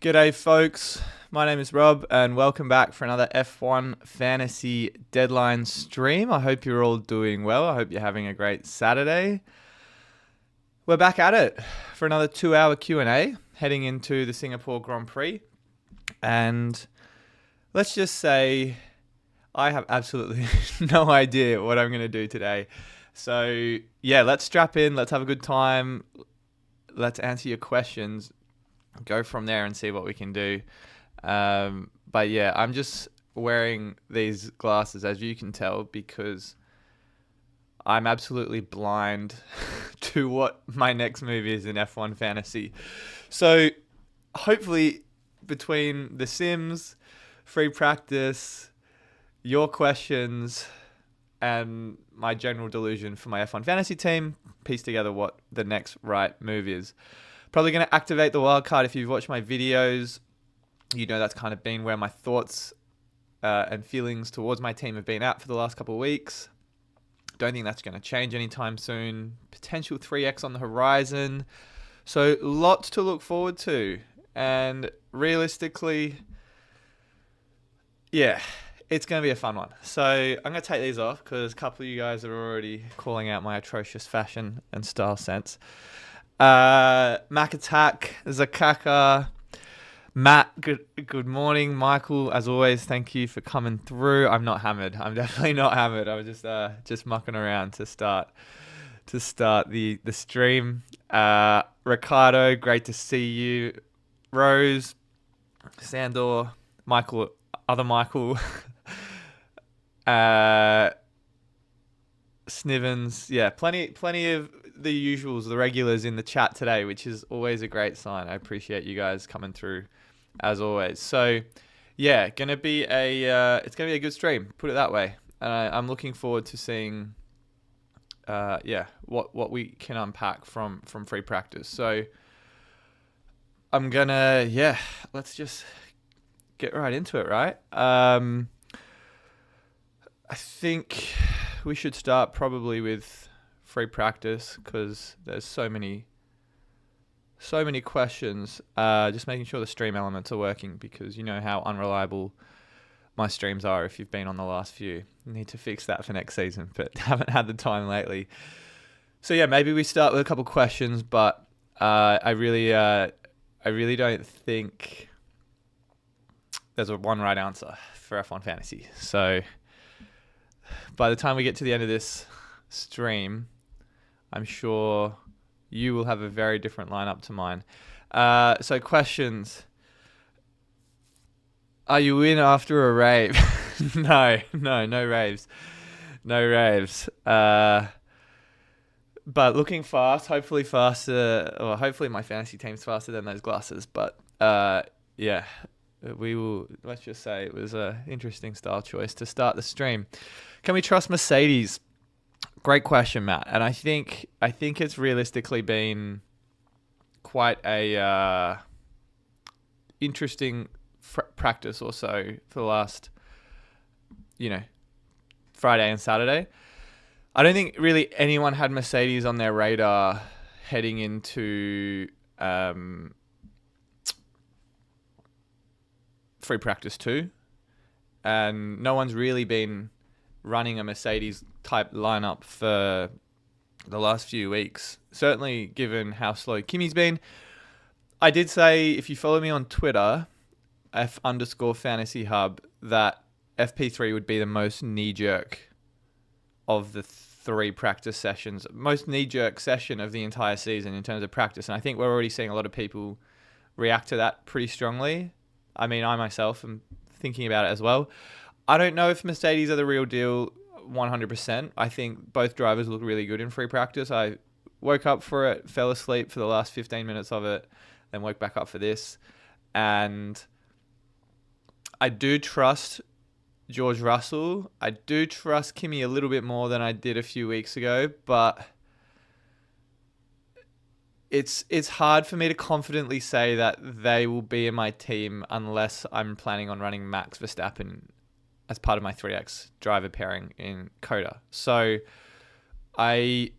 G'day folks, my name is Rob and welcome back for another F1 Fantasy Deadline stream. I hope you're all doing well. I hope you're having a great Saturday. We're back at it for another 2-hour Q&A heading into the Singapore Grand Prix. And let's just say I have absolutely no idea what I'm going to do today. So yeah, let's strap in, let's have a good time, let's answer your questions. Go from there and see what we can do. But yeah, I'm just wearing these glasses, as you can tell, because I'm absolutely blind to what my next move is in F1 Fantasy. So hopefully between the Sims, free practice, your questions, and my general delusion for my F1 Fantasy team, piece together what the next right move is. Probably going to activate the wildcard. If you've watched my videos, you know that's kind of been where my thoughts and feelings towards my team have been at for the last couple of weeks. Don't think that's going to change anytime soon. Potential 3x on the horizon. So lots to look forward to. And realistically, yeah, it's going to be a fun one. So I'm going to take these off because a couple of you guys are already calling out my atrocious fashion and style sense. Mac Attack, Zakaka, Matt, good morning. Michael, as always, thank you for coming through. I'm not hammered. I'm definitely not hammered. I was just mucking around to start the stream. Ricardo, great to see you. Rose, Sandor, Michael, other Michael, Snivens, yeah, plenty of the usuals, the regulars in the chat today, which is always a great sign. I appreciate you guys coming through as always. So yeah, it's gonna be a good stream, put it that way. And I'm looking forward to seeing what we can unpack from free practice. So I'm gonna let's just get right into it, right? I think we should start probably with free practice because there's so many questions. Just making sure the stream elements are working because you know how unreliable my streams are if you've been on the last few. Need to fix that for next season, but haven't had the time lately. So yeah, maybe we start with a couple questions, but I really don't think there's a one right answer for F1 Fantasy. So by the time we get to the end of this stream, I'm sure you will have a very different lineup to mine. So questions. Are you in after a rave? No raves. No raves. But looking fast, hopefully faster, or hopefully my fantasy team's faster than those glasses. But yeah, we will, let's just say it was an interesting style choice to start the stream. Can we trust Mercedes? Great question, Matt. And I think it's realistically been quite a interesting practice or so for the last, Friday and Saturday. I don't think really anyone had Mercedes on their radar heading into free practice 2. And no one's really been running a Mercedes type lineup for the last few weeks, certainly given how slow Kimi's been. I did say, if you follow me on Twitter, F_fantasy hub, that FP3 would be the most knee-jerk of the 3 practice sessions, most knee-jerk session of the entire season in terms of practice. And I think we're already seeing a lot of people react to that pretty strongly. I mean, I myself am thinking about it as well. I don't know if Mercedes are the real deal 100%. I think both drivers look really good in free practice. I woke up for it, fell asleep for the last 15 minutes of it, then woke back up for this. And I do trust George Russell. I do trust Kimi a little bit more than I did a few weeks ago, but it's hard for me to confidently say that they will be in my team unless I'm planning on running Max Verstappen as part of my 3X driver pairing in Coda. So I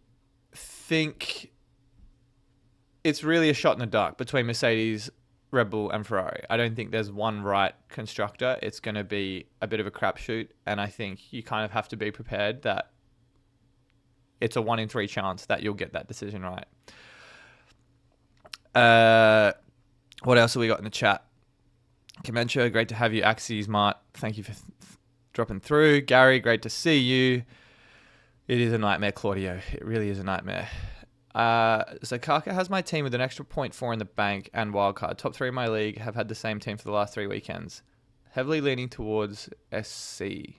think it's really a shot in the dark between Mercedes Red Bull and Ferrari. I don't think there's one right constructor. It's going to be a bit of a crapshoot, and I think you kind of have to be prepared that it's a 1 in 3 chance that you'll get that decision right. What else have we got in the chat? Kamencha, great to have you. Axie Mart, thank you for dropping through. Gary, great to see you. It is a nightmare, Claudio. It really is a nightmare. Zakaka has my team with an extra 0.4 in the bank and wildcard. Top 3 in my league have had the same team for the last 3 weekends. Heavily leaning towards SC.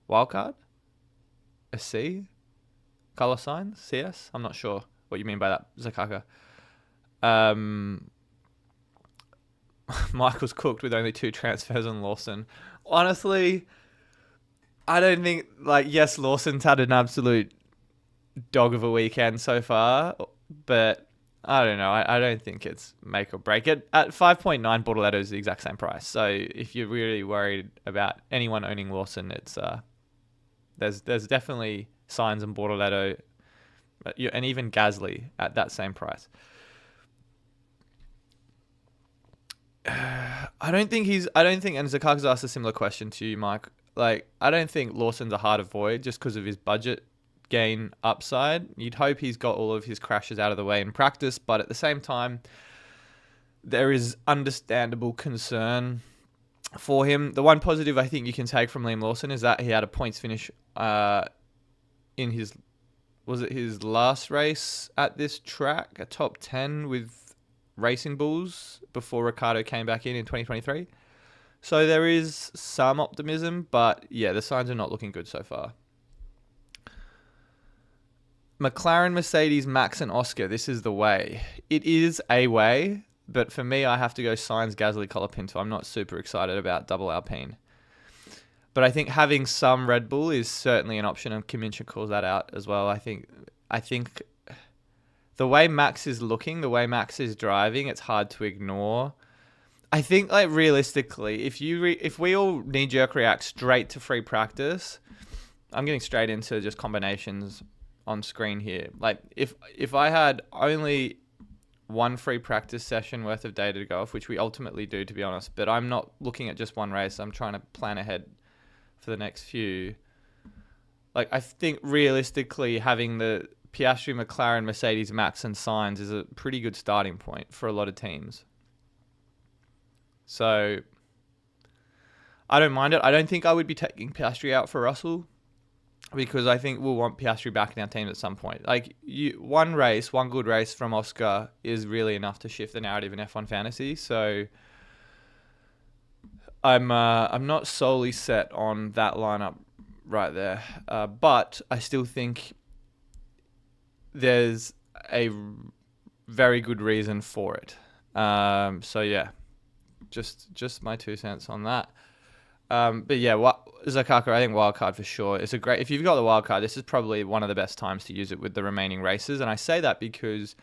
Wildcard? SC? Color sign? CS? I'm not sure what you mean by that, Zakaka. Michael's cooked with only 2 transfers on Lawson. Honestly, I don't think, yes, Lawson's had an absolute dog of a weekend so far, but I don't know. I don't think it's make or break it. At 5.9, Bortoletto is the exact same price. So if you're really worried about anyone owning Lawson, it's there's definitely signs in Bortoletto, and even Gasly at that same price. I don't think, and Zakaka's asked a similar question to you, Mike. I don't think Lawson's a hard avoid just because of his budget gain upside. You'd hope he's got all of his crashes out of the way in practice, but at the same time, there is understandable concern for him. The one positive I think you can take from Liam Lawson is that he had a points finish in his last race at this track, a top 10 with Racing Bulls before Ricciardo came back in 2023. So there is some optimism, but yeah, the signs are not looking good so far. McLaren, Mercedes, Max and Oscar, this is the way. It is a way, but for me, I have to go Sainz, Gasly, Colapinto. I'm not super excited about double Alpine. But I think having some Red Bull is certainly an option, and Kaminsha calls that out as well. I think the way Max is looking, the way Max is driving, it's hard to ignore. I think, realistically, if we all knee-jerk react straight to free practice, I'm getting straight into just combinations on screen here. If I had only one free practice session worth of data to go off, which we ultimately do, to be honest, but I'm not looking at just one race. I'm trying to plan ahead for the next few. I think realistically having the Piastri, McLaren, Mercedes, Max and Sainz is a pretty good starting point for a lot of teams. So I don't mind it. I don't think I would be taking Piastri out for Russell, because I think we'll want Piastri back in our team at some point. One good race from Oscar is really enough to shift the narrative in F1 fantasy. So I'm not solely set on that lineup right there, but I still think there's a very good reason for it. So yeah, just my 2 cents on that. But yeah, Zakaka, I think wildcard for sure. If you've got the wildcard, this is probably one of the best times to use it with the remaining races. And I say that because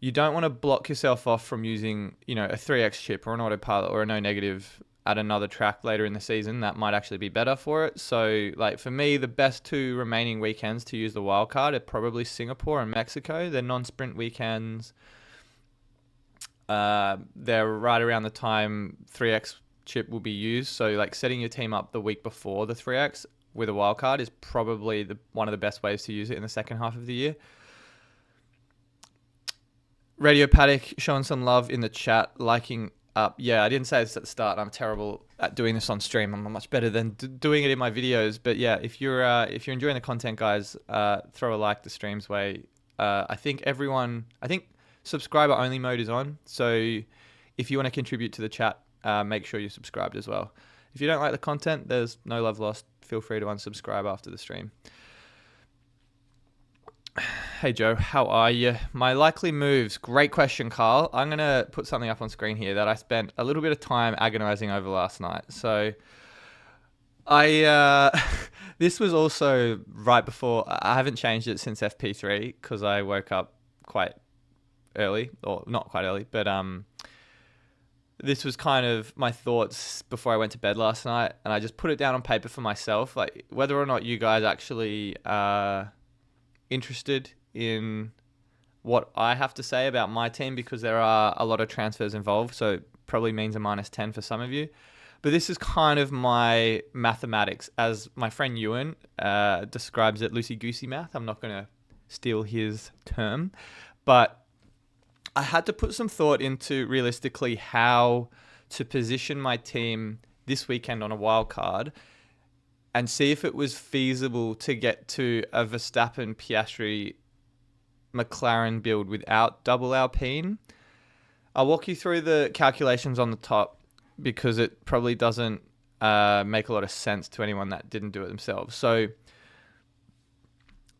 you don't want to block yourself off from using, a 3X chip or an autopilot or a no negative at another track later in the season. That might actually be better for it. So for me, the best 2 remaining weekends to use the wildcard are probably Singapore and Mexico. They're non-sprint weekends. They're right around the time 3X chip will be used. So setting your team up the week before the 3X with a wildcard is probably one of the best ways to use it in the second half of the year. Radio Paddock showing some love in the chat, liking up. Yeah, I didn't say this at the start. I'm terrible at doing this on stream. I'm much better than doing it in my videos. But yeah, if you're enjoying the content, guys, throw a like the stream's way. I think subscriber only mode is on. So if you want to contribute to the chat, make sure you're subscribed as well. If you don't like the content, there's no love lost. Feel free to unsubscribe after the stream. Hey Joe, how are you? My likely moves. Great question, Carl. I'm going to put something up on screen here that I spent a little bit of time agonizing over last night. So this was also right before, I haven't changed it since FP3 because I woke up quite early, or not quite early, but this was kind of my thoughts before I went to bed last night, and I just put it down on paper for myself, whether or not you guys actually are interested in what I have to say about my team because there are a lot of transfers involved. So it probably means a -10 for some of you. But this is kind of my mathematics, as my friend Ewan describes it, loosey-goosey math. I'm not going to steal his term. But I had to put some thought into realistically how to position my team this weekend on a wild card and see if it was feasible to get to a Verstappen, Piastri, McLaren build without double Alpine. I'll walk you through the calculations on the top because it probably doesn't make a lot of sense to anyone that didn't do it themselves. So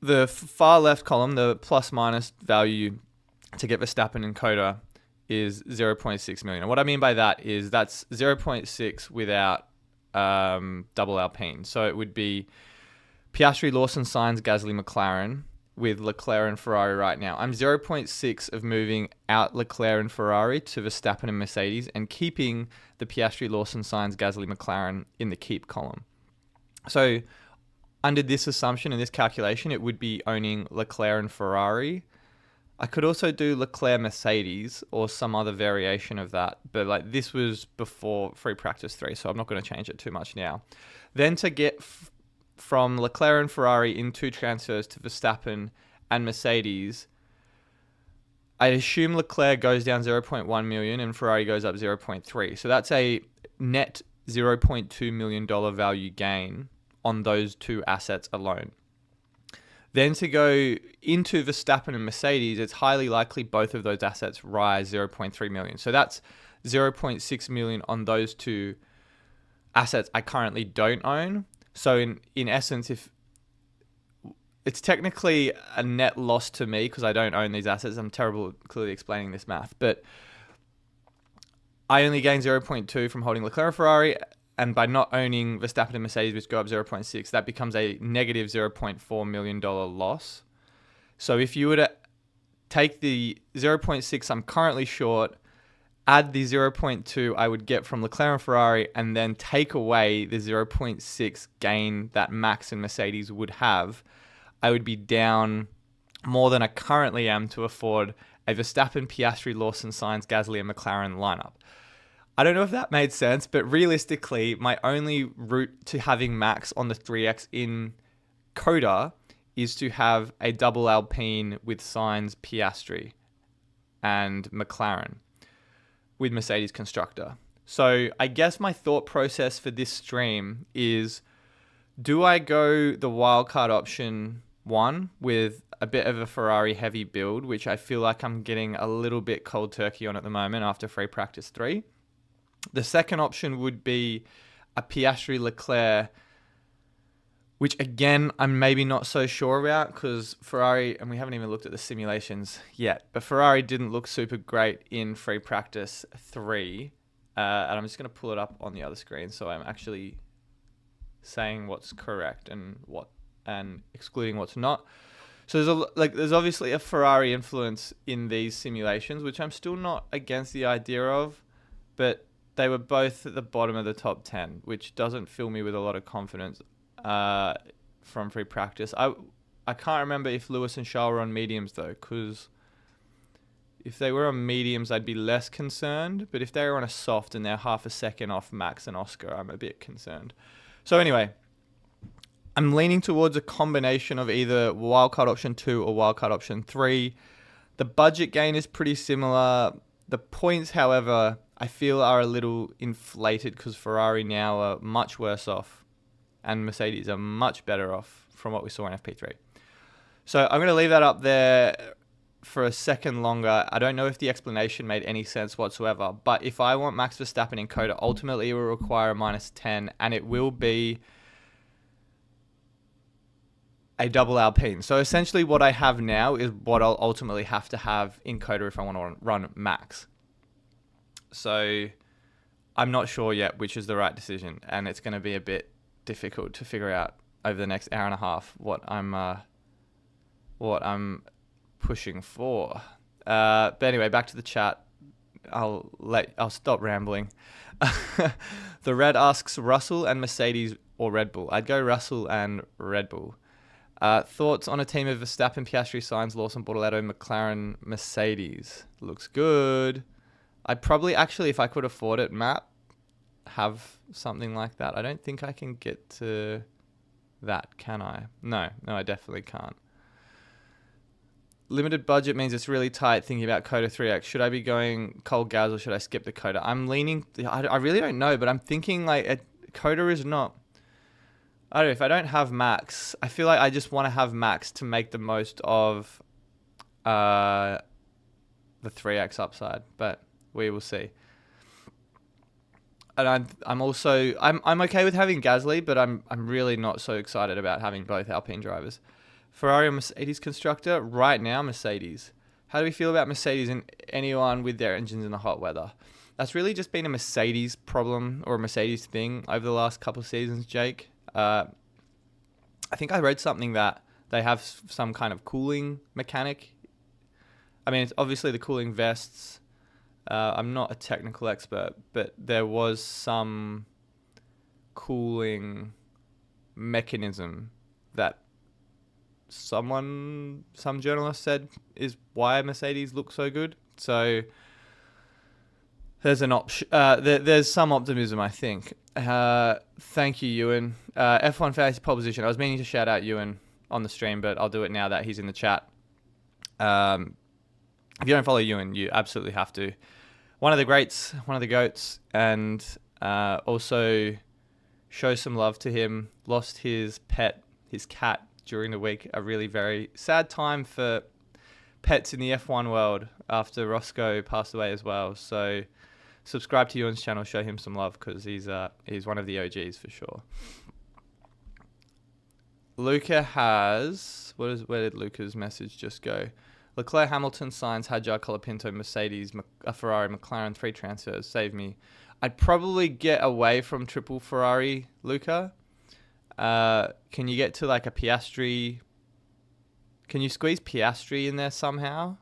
the far left column, the plus minus value to get Verstappen and Coda is 0.6 million. And what I mean by that is that's 0.6 without double Alpine. So it would be Piastri, Lawson, Sainz, Gasly, McLaren with Leclerc and Ferrari right now. I'm 0.6 of moving out Leclerc and Ferrari to Verstappen and Mercedes and keeping the Piastri, Lawson, Sainz, Gasly, McLaren in the keep column. So under this assumption and this calculation, it would be owning Leclerc and Ferrari. I could also do Leclerc Mercedes or some other variation of that, but like this was before free practice 3, so I'm not going to change it too much now. Then to get from Leclerc and Ferrari in 2 transfers to Verstappen and Mercedes, I assume Leclerc goes down 0.1 million and Ferrari goes up 0.3. So that's a net $0.2 million value gain on those 2 assets alone. Then to go into Verstappen and Mercedes, it's highly likely both of those assets rise 0.3 million. So that's 0.6 million on those 2 assets I currently don't own. So in essence, if it's technically a net loss to me because I don't own these assets. I'm terrible at clearly explaining this math, but I only gain 0.2 from holding Leclerc and Ferrari. And by not owning Verstappen and Mercedes, which go up 0.6, that becomes a negative $0.4 million loss. So if you were to take the 0.6 I'm currently short, add the 0.2 I would get from Leclerc and Ferrari, and then take away the 0.6 gain that Max and Mercedes would have, I would be down more than I currently am to afford a Verstappen, Piastri, Lawson, Sainz, Gasly, and McLaren lineup. I don't know if that made sense, but realistically, my only route to having Max on the 3X in Coda is to have a double Alpine with Sainz, Piastri, and McLaren with Mercedes Constructor. So I guess my thought process for this stream is, do I go the wildcard option 1 with a bit of a Ferrari heavy build, which I feel like I'm getting a little bit cold turkey on at the moment after free practice 3? The second option would be a Piastri Leclerc, which again, I'm maybe not so sure about because Ferrari, and we haven't even looked at the simulations yet, but Ferrari didn't look super great in free practice 3. And I'm just going to pull it up on the other screen so I'm actually saying what's correct and excluding what's not. So there's obviously a Ferrari influence in these simulations, which I'm still not against the idea of, but they were both at the bottom of the top 10, which doesn't fill me with a lot of confidence from free practice. I can't remember if Lewis and Charles were on mediums, though, because if they were on mediums, I'd be less concerned. But if they were on a soft and they're half a second off Max and Oscar, I'm a bit concerned. So anyway, I'm leaning towards a combination of either wildcard option 2 or wildcard option 3. The budget gain is pretty similar. The points, however, I feel are a little inflated because Ferrari now are much worse off and Mercedes are much better off from what we saw in FP3. So I'm going to leave that up there for a second longer. I don't know if the explanation made any sense whatsoever, but if I want Max Verstappen in Coda, ultimately it will require a -10 and it will be a double Alpine. So essentially what I have now is what I'll ultimately have to have in Coda if I want to run Max. So I'm not sure yet which is the right decision, and it's going to be a bit difficult to figure out over the next hour and a half what I'm pushing for. But anyway, back to the chat. I'll stop rambling. The Red asks Russell and Mercedes or Red Bull. I'd go Russell and Red Bull. Thoughts on a team of Verstappen, Piastri, Sainz, Lawson, Bortoleto, McLaren, Mercedes? Looks good. I'd probably actually, if I could afford it, Matt, have something like that. I don't think I can get to that, can I? No, I definitely can't. Limited budget means it's really tight thinking about Coda 3X. Should I be going cold gas or should I skip the Coda? I'm leaning, I really don't know, but I'm thinking like Coda is not, I don't know, if I don't have max, I feel like I just want to have max to make the most of the 3X upside, but we will see. And I'm also I'm okay with having Gasly, but I'm really not so excited about having both Alpine drivers. Ferrari or Mercedes constructor right now, Mercedes. How do we feel about Mercedes and anyone with their engines in the hot weather? That's really just been a Mercedes problem or a Mercedes thing over the last couple of seasons, Jake. I think I read something that they have some kind of cooling mechanic. I mean, it's obviously the cooling vests. I'm not a technical expert, but there was some cooling mechanism that some journalist said is why Mercedes looks so good. So there's an option. There's some optimism, I think. Thank you, Ewan. F1 Fantasy Pole Position. I was meaning to shout out Ewan on the stream, but I'll do it now that he's in the chat. If you don't follow Ewan, you absolutely have to. One of the greats, one of the GOATs, and also show some love to him. Lost his pet, his cat, during the week. A really very sad time for pets in the F1 world after Roscoe passed away as well. So subscribe to Ewan's channel, show him some love because he's one of the OGs for sure. Luca has... Where did Luca's message just go? Leclerc, Hamilton, Sainz, Hadjar, Colapinto, Mercedes, Ferrari, McLaren, 3 transfers. Save me. I'd probably get away from triple Ferrari, Luca. Can you get to like a Piastri? Can you squeeze Piastri in there somehow?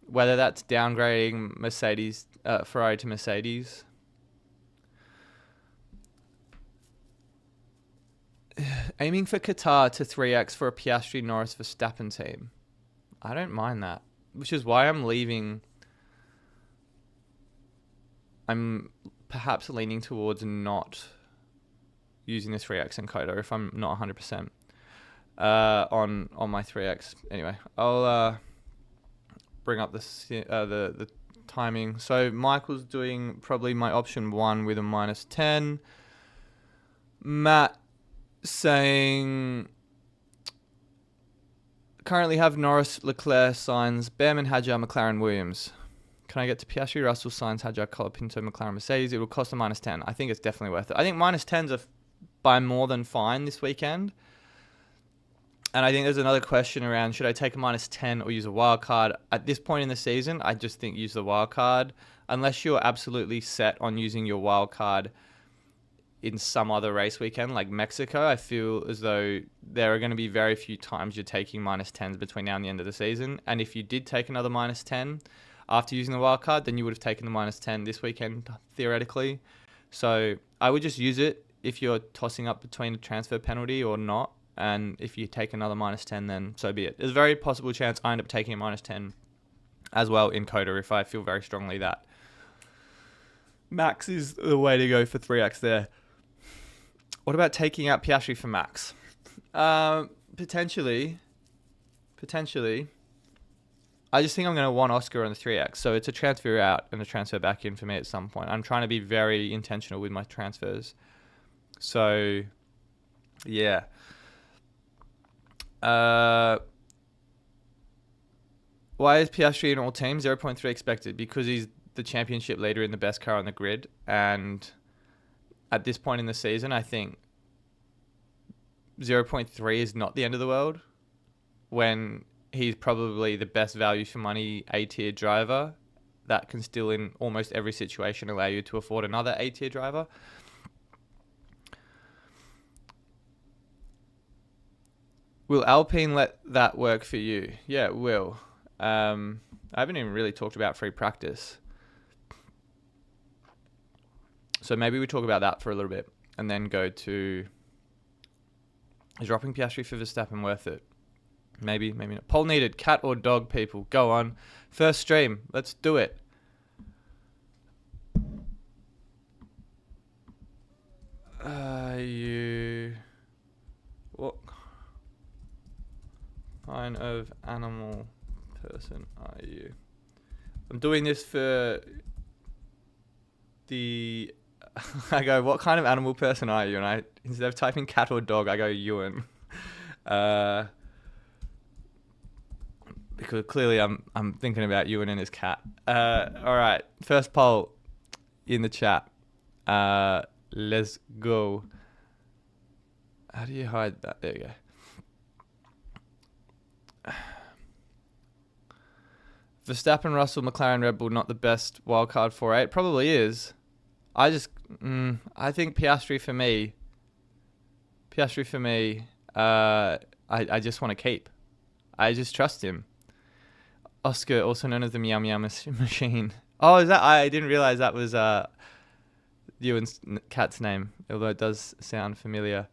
Whether that's downgrading Ferrari to Mercedes. Aiming for Qatar to 3X for a Piastri, Norris, Verstappen team. I don't mind that, which is why I'm leaving. I'm perhaps leaning towards not using the 3X in Coda if I'm not 100% on my 3X. Anyway, I'll bring up the timing. So Michael's doing probably my option 1 with a -10. Matt saying currently have Norris, Leclerc, Sainz, Behrman, Hadjar, McLaren, Williams. Can I get to Piastri, Russell, Sainz, Hadjar, Colapinto, McLaren, Mercedes? It will cost a -10. I think it's definitely worth it. I think -10s are by more than fine this weekend. And I think there's another question around, should I take a -10 or use a wild card? At this point in the season, I just think use the wild card. Unless you're absolutely set on using your wild card in some other race weekend, like Mexico, I feel as though there are going to be very few times you're taking -10s between now and the end of the season. And if you did take another -10 after using the wild card, then you would have taken the -10 this weekend, theoretically. So I would just use it if you're tossing up between a transfer penalty or not. And if you take another -10, then so be it. There's a very possible chance I end up taking a -10 as well in Coda if I feel very strongly that max is the way to go for 3X there. What about taking out Piastri for max? Potentially. I just think I'm going to want Oscar on the 3X. So it's a transfer out and a transfer back in for me at some point. I'm trying to be very intentional with my transfers. So, yeah. Why is Piastri in all teams? 0.3 expected. Because he's the championship leader in the best car on the grid. And at this point in the season, I think 0.3 is not the end of the world when he's probably the best value for money A-tier driver that can still in almost every situation allow you to afford another A-tier driver. Will Alpine let that work for you? Yeah, it will. I haven't even really talked about free practice. So maybe we talk about that for a little bit and then go to Is dropping Piastri for Verstappen worth it? Maybe, maybe not. Poll needed. Cat or dog, people? Go on. First stream. Let's do it. What kind of animal person are you? I'm doing this for the... I go, what kind of animal person are you? And I, instead of typing cat or dog, I go Ewan. Because clearly I'm thinking about Ewan and his cat. All right, first poll in the chat. Let's go. How do you hide that? There you go. Verstappen, Russell, McLaren, Red Bull, not the best wildcard 4-8. Probably is. I think Piastri for me. I just want to keep. I just trust him. Oscar, also known as the Meow Meow Machine. Oh, is that? I didn't realize that was Ewan's cat's name, although it does sound familiar.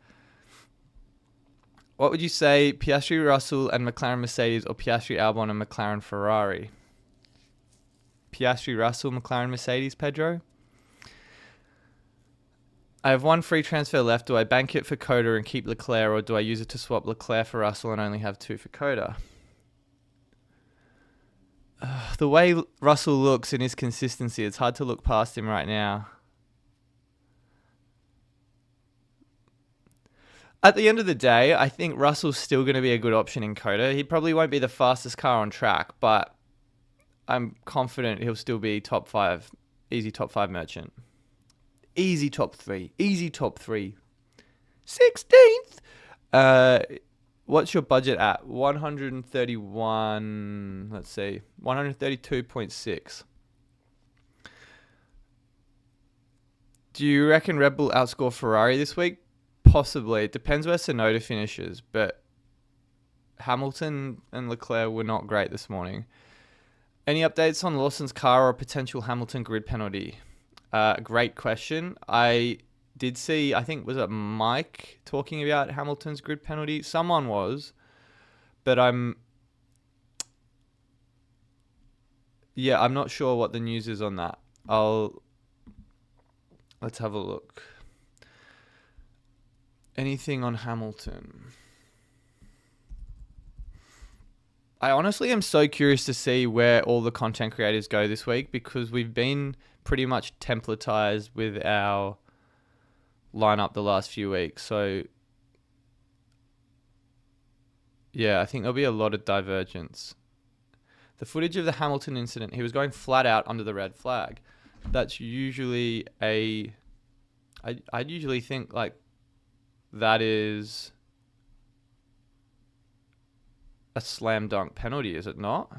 What would you say, Piastri, Russell, and McLaren Mercedes, or Piastri, Albon, and McLaren Ferrari? Piastri, Russell, McLaren Mercedes, Pedro? I have one free transfer left. Do I bank it for Coda and keep Leclerc, or do I use it to swap Leclerc for Russell and only have 2 for Coda? The way Russell looks in his consistency, it's hard to look past him right now. At the end of the day, I think Russell's still going to be a good option in Coda. He probably won't be the fastest car on track, but I'm confident he'll still be top 5, easy top 5 merchant. Easy top 3, easy top 3. 16th! What's your budget at? 131, let's see, 132.6. Do you reckon Red Bull outscore Ferrari this week? Possibly. It depends where Tsunoda finishes, but Hamilton and Leclerc were not great this morning. Any updates on Lawson's car or a potential Hamilton grid penalty? Great question. I did see, I think, was it Mike talking about Hamilton's grid penalty? Someone was, but I'm not sure what the news is on that. Let's have a look. Anything on Hamilton? I honestly am so curious to see where all the content creators go this week, because we've been pretty much templatized with our lineup the last few weeks. So yeah, I think there'll be a lot of divergence. The footage of the Hamilton incident, he was going flat out under the red flag. That's usually I'd usually think like that is a slam dunk penalty, is it not?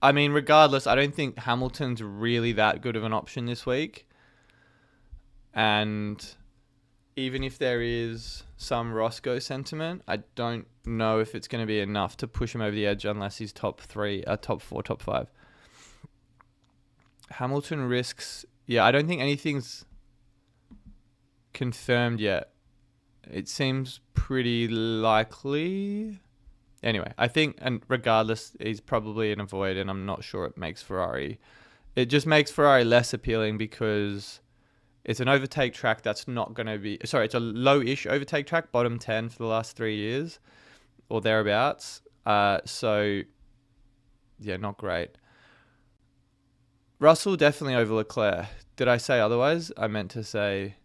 I mean, regardless, I don't think Hamilton's really that good of an option this week. And even if there is some Roscoe sentiment, I don't know if it's going to be enough to push him over the edge unless he's top 4, top 5. Hamilton risks... Yeah, I don't think anything's confirmed yet. It seems pretty likely... Anyway, I think, and regardless, he's probably an avoid, and I'm not sure it makes Ferrari. It just makes Ferrari less appealing because it's an overtake track that's not going to be... Sorry, it's a low-ish overtake track, bottom 10 for the last 3 years, or thereabouts. So, yeah, not great. Russell definitely over Leclerc. Did I say otherwise? I meant to say...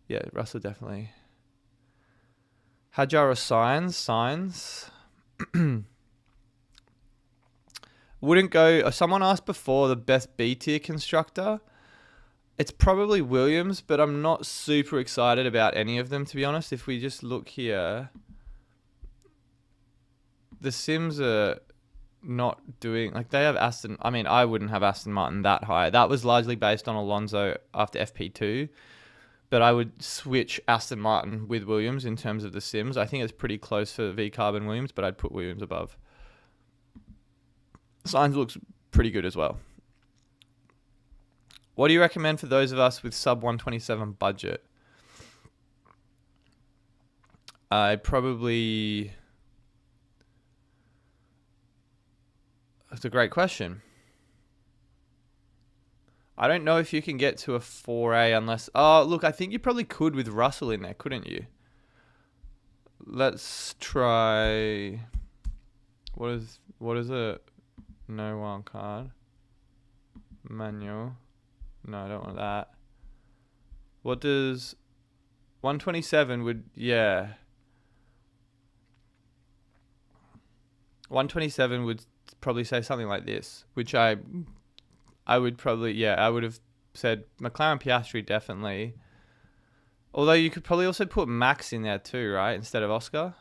Yeah, Russell definitely. Hajar or Sainz? Wouldn't go... Someone asked before the best B tier constructor. It's probably Williams, but I'm not super excited about any of them, to be honest. If we just look here, the Sims are not doing... Like, they have Aston... I mean, I wouldn't have Aston Martin that high. That was largely based on Alonso after FP2. But I would switch Aston Martin with Williams in terms of the Sims. I think it's pretty close for V-Carb and Williams, but I'd put Williams above. Sainz looks pretty good as well. What do you recommend for those of us with sub 127 budget? That's a great question. I don't know if you can get to a 4A unless... Oh, look, I think you probably could with Russell in there, couldn't you? Let's try... What is it? No wild card. Manual. No, I don't want that. What does... 127 would... Yeah. 127 would probably say something like this, which I would probably... Yeah, I would have said McLaren Piastri definitely. Although you could probably also put Max in there too, right? Instead of Oscar.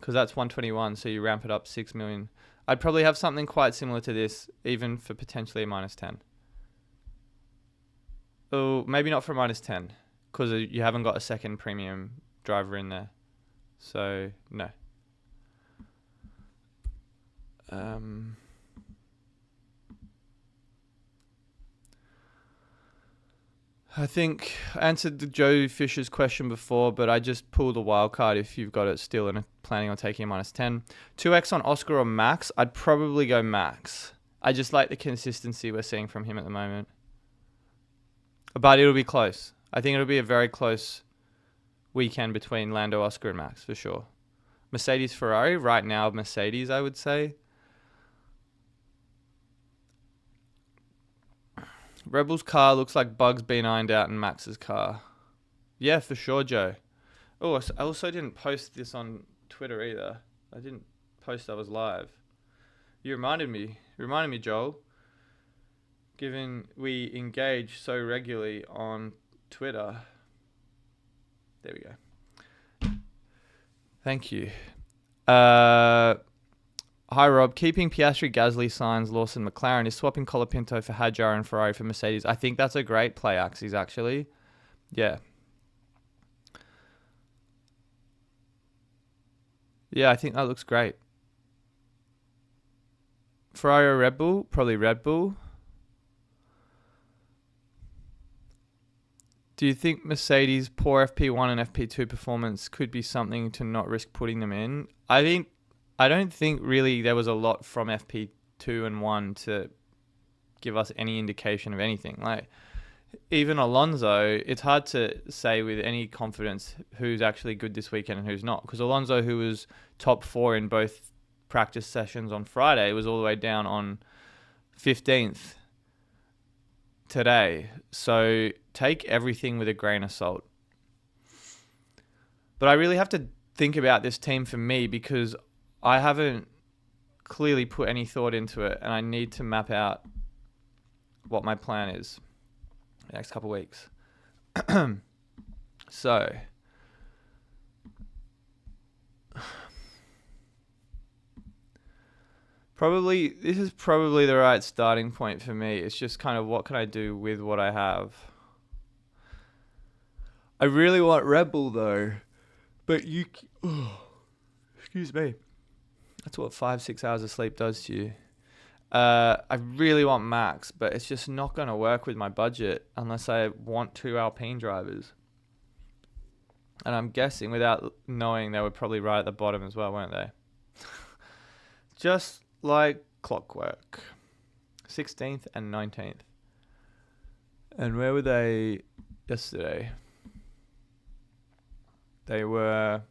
Because that's 121, so you ramp it up 6 million. I'd probably have something quite similar to this, even for potentially a -10. Oh, maybe not for -10, because you haven't got a second premium driver in there. So, no. I think I answered the Joe Fisher's question before, but I just pulled a wild card if you've got it still and are planning on taking a -10. 2x on Oscar or Max? I'd probably go Max. I just like the consistency we're seeing from him at the moment. But it'll be close. I think it'll be a very close weekend between Lando, Oscar, and Max, for sure. Mercedes, Ferrari? Right now, Mercedes, I would say. Rebel's car looks like bugs being ironed out in Max's car. Yeah, for sure, Joe. Oh, I also didn't post this on Twitter either. I didn't post I was live. You reminded me, Joel. Given we engage so regularly on Twitter. There we go. Thank you. Hi, Rob. Keeping Piastri, Gasly, Sainz, Lawson, McLaren is swapping Colapinto for Hadjar and Ferrari for Mercedes. I think that's a great play, Axes, actually. Yeah. Yeah, I think that looks great. Ferrari or Red Bull? Probably Red Bull. Do you think Mercedes' poor FP1 and FP2 performance could be something to not risk putting them in? I don't think really there was a lot from FP2 and 1 to give us any indication of anything. Like, even Alonso, it's hard to say with any confidence who's actually good this weekend and who's not. Because Alonso, who was top 4 in both practice sessions on Friday, was all the way down on 15th today. So take everything with a grain of salt. But I really have to think about this team for me because I haven't clearly put any thought into it, and I need to map out what my plan is the next couple of weeks. So, this is probably the right starting point for me. It's just kind of what can I do with what I have. I really want Red Bull though, but excuse me. That's what 5-6 hours of sleep does to you. I really want Max, but it's just not going to work with my budget unless I want 2 Alpine drivers. And I'm guessing, without knowing, they were probably right at the bottom as well, weren't they? Just like clockwork. 16th and 19th. And where were they yesterday? They were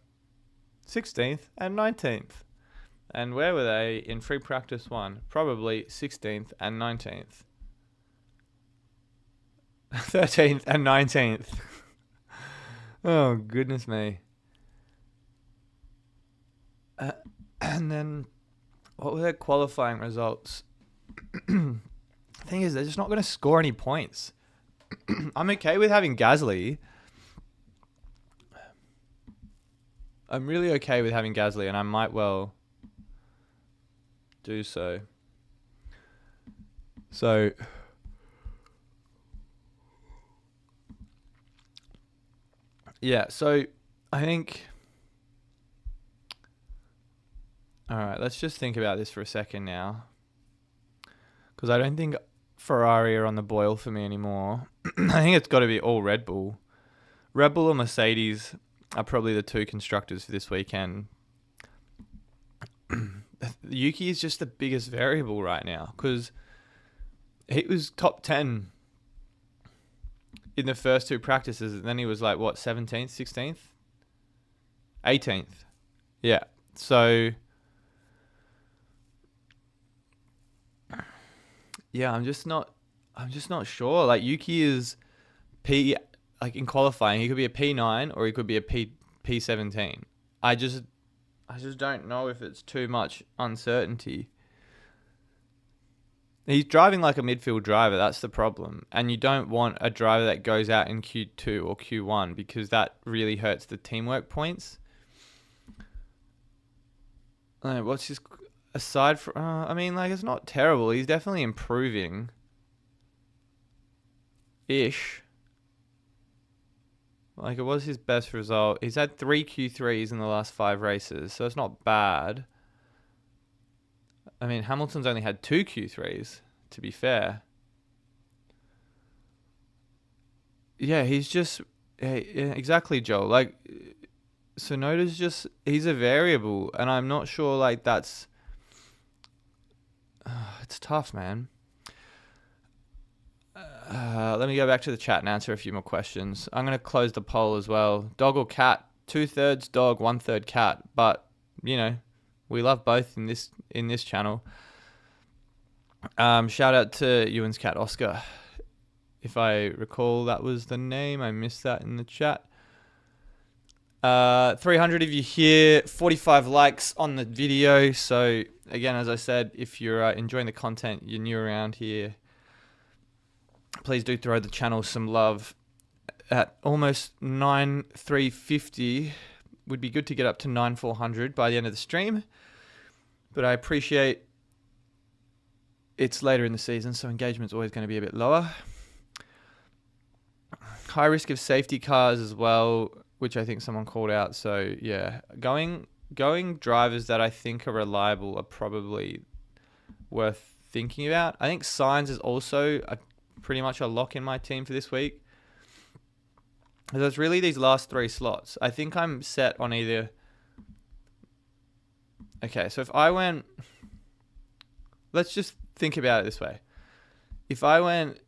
16th and 19th. And where were they in free practice 1? Probably 16th and 19th. 13th and 19th. Oh, goodness me. And then, what were their qualifying results? The thing is, they're just not going to score any points. I'm okay with having Gasly. I'm really okay with having Gasly, and I might well do so. So, yeah, so I think... Alright, let's just think about this for a second now. Because I don't think Ferrari are on the boil for me anymore. I think it's got to be all Red Bull. Red Bull or Mercedes are probably the two constructors for this weekend. Yuki is just the biggest variable right now because he was top 10 in the first two practices, and then he was like, what, 17th, 16th? 18th. Yeah. So, yeah, I'm just not sure. Like, Yuki is like in qualifying, he could be a P9 or he could be a P17. I just don't know if it's too much uncertainty. He's driving like a midfield driver, that's the problem. And you don't want a driver that goes out in Q2 or Q1 because that really hurts the teamwork points. What's his... Aside from... I mean, like, it's not terrible. He's definitely improving. Ish. Like, it was his best result. He's had 3 Q3s in the last 5 races, so it's not bad. I mean, Hamilton's only had 2 Q3s, to be fair. Yeah, he's just... Yeah, exactly, Joel. Like, Tsunoda's just... He's a variable, and I'm not sure, like, that's... it's tough, man. Let me go back to the chat and answer a few more questions. I'm going to close the poll as well. Dog or cat? 2/3 dog, 1/3 cat. But, you know, we love both in this channel. Shout out to Ewan's cat, Oscar. If I recall, that was the name. I missed that in the chat. 300 of you here, 45 likes on the video. So, again, as I said, if you're enjoying the content, you're new around here, please do throw the channel some love. At almost 9,350, would be good to get up to 9,400 by the end of the stream. But I appreciate it's later in the season, so engagement's always going to be a bit lower. High risk of safety cars as well, which I think someone called out. So yeah, going drivers that I think are reliable are probably worth thinking about. I think Sainz is also pretty much a lock in my team for this week. So it's really these last 3 slots. I think I'm set on either... Okay, so if I went... Let's just think about it this way. If I went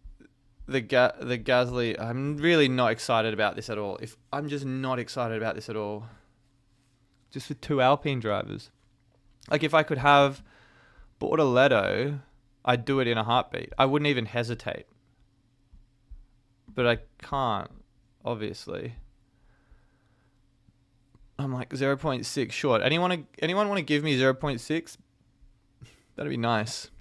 the Gasly... I'm really not excited about this at all. I'm just not excited about this at all. Just with 2 Alpine drivers. Like, if I could have Bortoleto, I'd do it in a heartbeat. I wouldn't even hesitate. But I can't. Obviously, I'm like 0.6 short. Anyone want to give me 0.6? That'd be nice.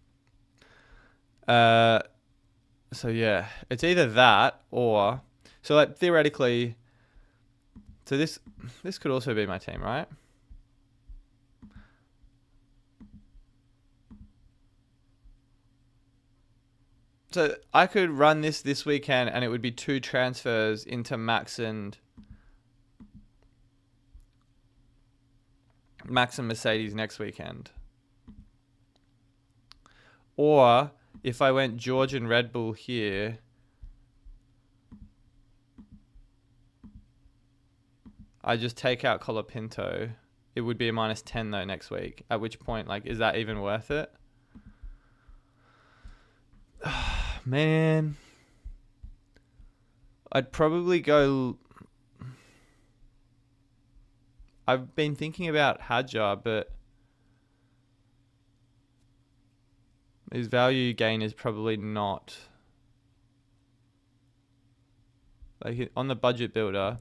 So yeah, it's either that or so like theoretically. So this could also be my team, right? So I could run this weekend and it would be 2 transfers into Max and Mercedes next weekend. Or if I went George and Red Bull here, I just take out Colapinto. It would be a -10 though next week. At which point, like, is that even worth it? Man, I'd probably go... I've been thinking about Hadjar, but his value gain is probably not... Like, on the budget builder,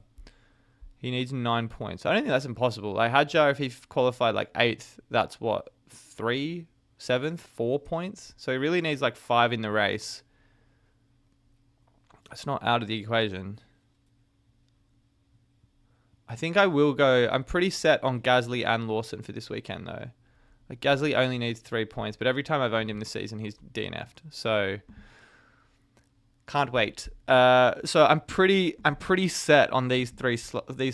he needs 9 points. I don't think that's impossible. Like, Hadjar, if he qualified like 8th, that's what, 3, 7th, 4 points? So he really needs like 5 in the race. It's not out of the equation. I think I will go... I'm pretty set on Gasly and Lawson for this weekend, though. Like, Gasly only needs 3 points, but every time I've owned him this season, he's DNF'd. So, can't wait. So I'm pretty set on these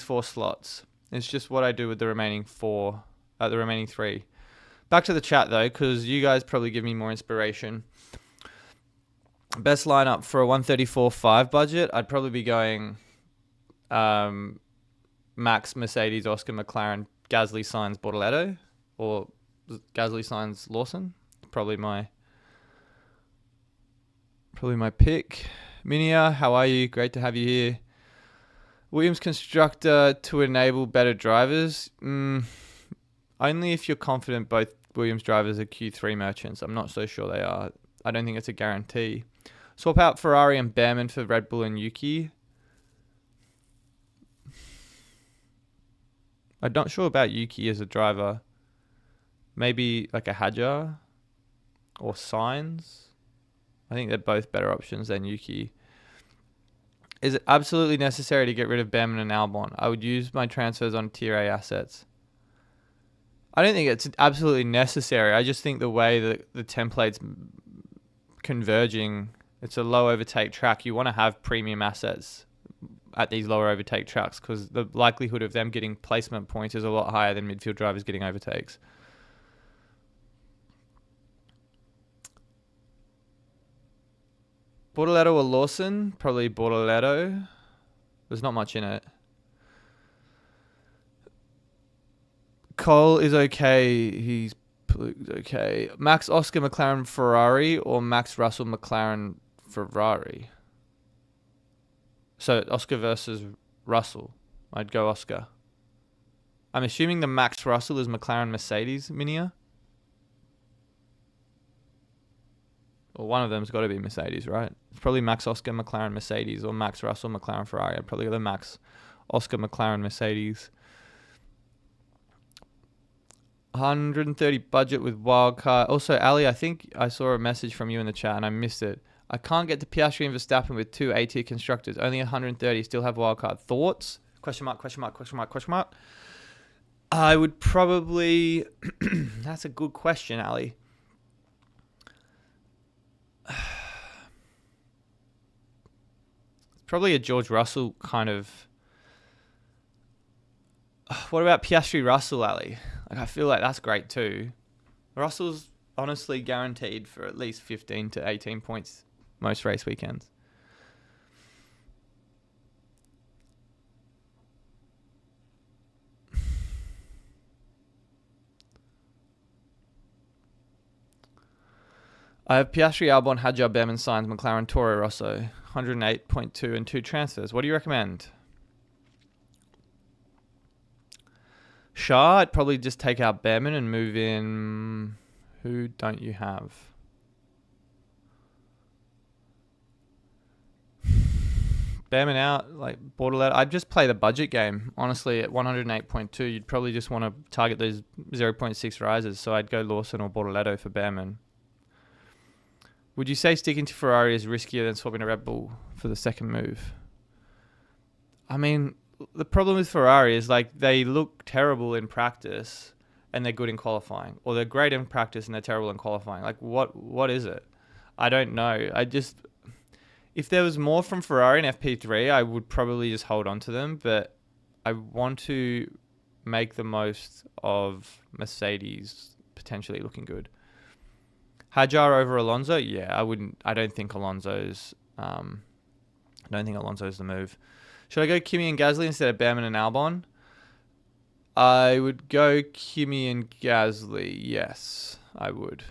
4 slots. It's just what I do with the remaining 4, the remaining 3. Back to the chat, though, because you guys probably give me more inspiration. Best lineup for a 134.5 budget, I'd probably be going Max, Mercedes, Oscar, McLaren, Gasly, Sainz, Bortoleto, or Gasly, Sainz, Lawson. Probably my pick. Minia, how are you? Great to have you here. Williams constructor to enable better drivers. Only if you're confident both Williams drivers are Q3 merchants. I'm not so sure they are. I don't think it's a guarantee. Swap out Ferrari and Behrman for Red Bull and Yuki. I'm not sure about Yuki as a driver. Maybe like a Hadjar or Sainz. I think they're both better options than Yuki. Is it absolutely necessary to get rid of Behrman and Albon? I would use my transfers on Tier A assets. I don't think it's absolutely necessary. I just think the way that the template's converging, it's a low overtake track. You want to have premium assets at these lower overtake tracks because the likelihood of them getting placement points is a lot higher than midfield drivers getting overtakes. Bortoleto or Lawson? Probably Bortoleto. There's not much in it. Cole is okay. He's okay. Max Oscar McLaren Ferrari or Max Russell McLaren Ferrari? So Oscar versus Russell. I'd go Oscar. I'm assuming the Max Russell is McLaren Mercedes, Minia. Well, one of them's got to be Mercedes, right? It's probably Max Oscar McLaren Mercedes or Max Russell McLaren Ferrari. I'd probably go the Max Oscar McLaren Mercedes. 130 budget with wildcard. Also, Ali, I think I saw a message from you in the chat and I missed it. I can't get to Piastri and Verstappen with two A-tier constructors. Only 130 still have wildcard. Thoughts? Question mark, question mark, question mark, question mark. I would probably... That's a good question, Ali. Probably a George Russell kind of... What about Piastri Russell, Ali? Like, I feel like that's great too. Russell's honestly guaranteed for at least 15 to 18 points most race weekends. I have Piastri, Albon, Hadjar, Behrman, Sainz, McLaren, Toro Rosso, 108.2 and 2 transfers. What do you recommend? Shah, I'd probably just take out Behrman and move in... Who don't you have? Behrman out, like Borderlet. I'd just play the budget game. Honestly, at 108.2, you'd probably just want to target those 0.6 rises. So I'd go Lawson or Bortoleto for Behrman. Would you say sticking to Ferrari is riskier than swapping a Red Bull for the second move? I mean, the problem with Ferrari is like they look terrible in practice and they're good in qualifying, or they're great in practice and they're terrible in qualifying. Like what is it? I don't know. If there was more from Ferrari in FP3, I would probably just hold on to them, but I want to make the most of Mercedes potentially looking good. Hadjar over Alonso? Yeah, I don't think Alonso's the move. Should I go Kimi and Gasly instead of Behrman and Albon? I would go Kimi and Gasly. Yes, I would.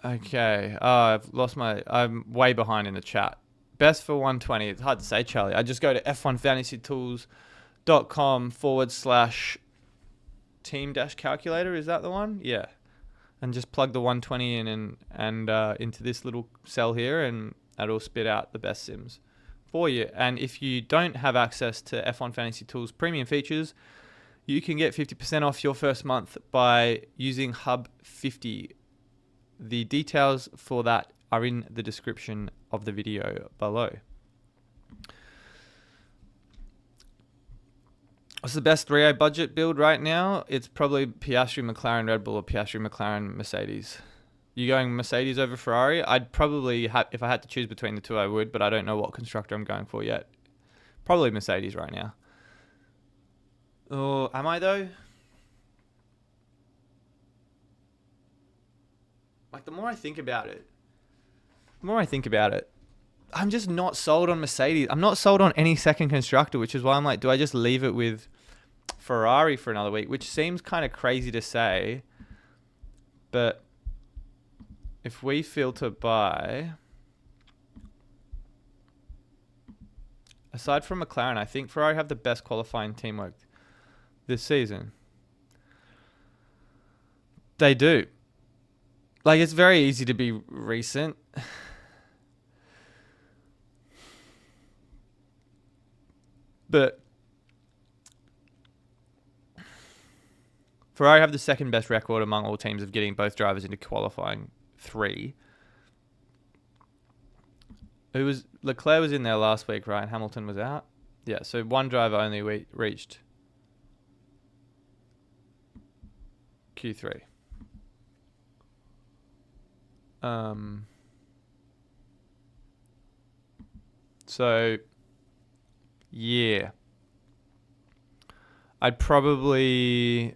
Okay. I'm way behind in the chat. Best for 120. It's hard to say, Charlie. I just go to f1fantasytools.com/team-calculator. Is that the one? Yeah. And just plug the 120 in and into this little cell here, and that'll spit out the best sims for you. And if you don't have access to F1 Fantasy Tools premium features, you can get 50% off your first month by using Hub 50. The details for that are in the description of the video below. What's the best 3A budget build right now? It's probably Piastri, McLaren, Red Bull, or Piastri, McLaren, Mercedes. You going Mercedes over Ferrari? I'd probably if I had to choose between the two, I would, but I don't know what constructor I'm going for yet. Probably Mercedes right now. Oh, am I though? like the more I think about it, I'm just not sold on Mercedes. I'm not sold on any second constructor, which is why I'm like, do I just leave it with Ferrari for another week? Which seems kind of crazy to say, but if we filter by, aside from McLaren, I think Ferrari have the best qualifying teamwork this season. They do. Like, it's very easy to be recent. But Ferrari have the second best record among all teams of getting both drivers into qualifying 3. Leclerc was in there last week, right? Hamilton was out. Yeah, so one driver only reached Q3. So yeah, I'd probably.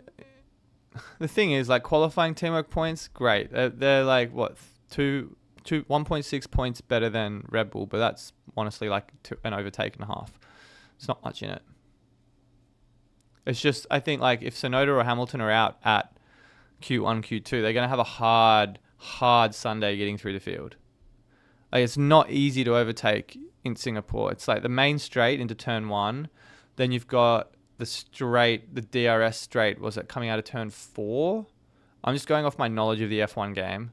The thing is, like, qualifying teamwork points, great. They're like what 1.6 points better than Red Bull, but that's honestly like an overtake and a half. It's not much in it. It's just, I think, like, if Tsunoda or Hamilton are out at Q1, Q2, they're going to have a hard Sunday getting through the field. Like, it's not easy to overtake in Singapore. It's like the main straight into turn 1. Then you've got the DRS straight, was it coming out of turn 4? I'm just going off my knowledge of the F1 game.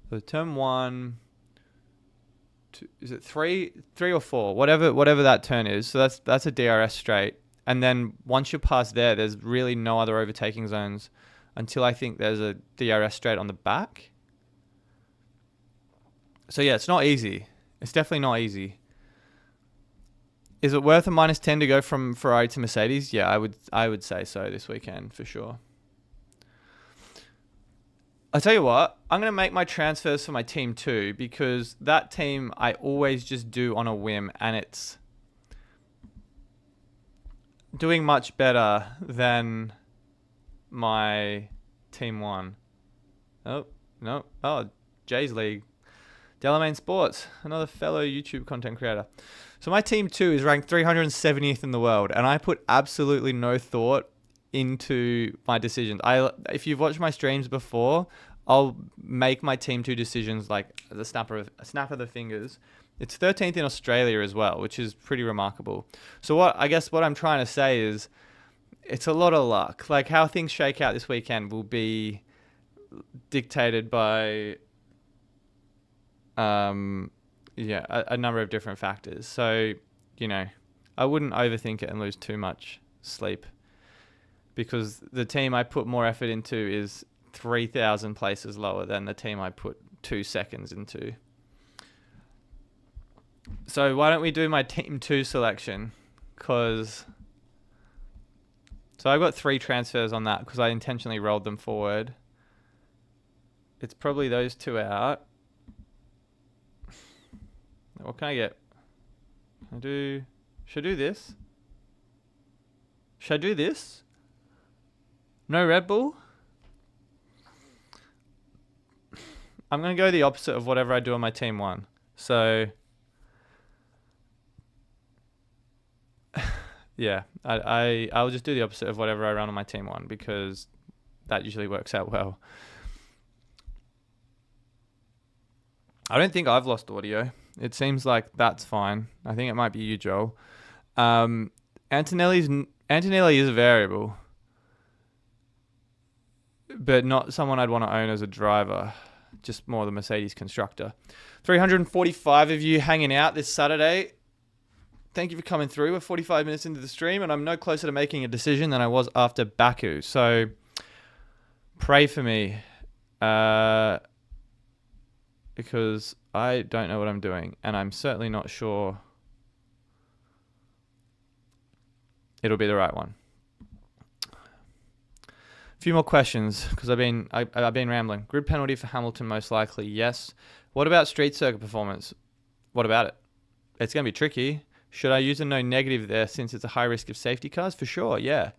So turn 1, is it 3 or 4? Whatever that turn is. So that's a DRS straight. And then once you're past there, there's really no other overtaking zones until I think there's a DRS straight on the back. So yeah, it's not easy. It's definitely not easy. Is it worth a -10 to go from Ferrari to Mercedes? Yeah, I would say so this weekend for sure. I'll tell you what, I'm going to make my transfers for my team too, because that team I always just do on a whim, and it's doing much better than my team 1. Oh, no. Oh, Jay's League. Delamain Sports, another fellow YouTube content creator. So my team 2 is ranked 370th in the world, and I put absolutely no thought into my decisions. If you've watched my streams before, I'll make my team 2 decisions like a snap of the fingers. It's 13th in Australia as well, which is pretty remarkable. So what I'm trying to say is, it's a lot of luck. Like, how things shake out this weekend will be dictated by a number of different factors. So, I wouldn't overthink it and lose too much sleep, because the team I put more effort into is 3,000 places lower than the team I put 2 seconds into. So why don't we do my team 2 selection? So I got 3 transfers on that because I intentionally rolled them forward. It's probably those 2 out. What can I get? Should I do this? Should I do this? No Red Bull? I'm going to go the opposite of whatever I do on my team 1. So, yeah, I'll just do the opposite of whatever I run on my team 1, because that usually works out well. I don't think I've lost audio. It seems like that's fine. I think it might be you, Joel. Antonelli is a variable, but not someone I'd want to own as a driver. Just more the Mercedes constructor. 345 of you hanging out this Saturday. Thank you for coming through. We're 45 minutes into the stream, and I'm no closer to making a decision than I was after Baku. So pray for me, because I don't know what I'm doing, and I'm certainly not sure it'll be the right one. A few more questions, because I've been rambling. Grid penalty for Hamilton, most likely, yes. What about street circuit performance? What about it? It's going to be tricky. Should I use a no negative there, since it's a high risk of safety cars? For sure, yeah.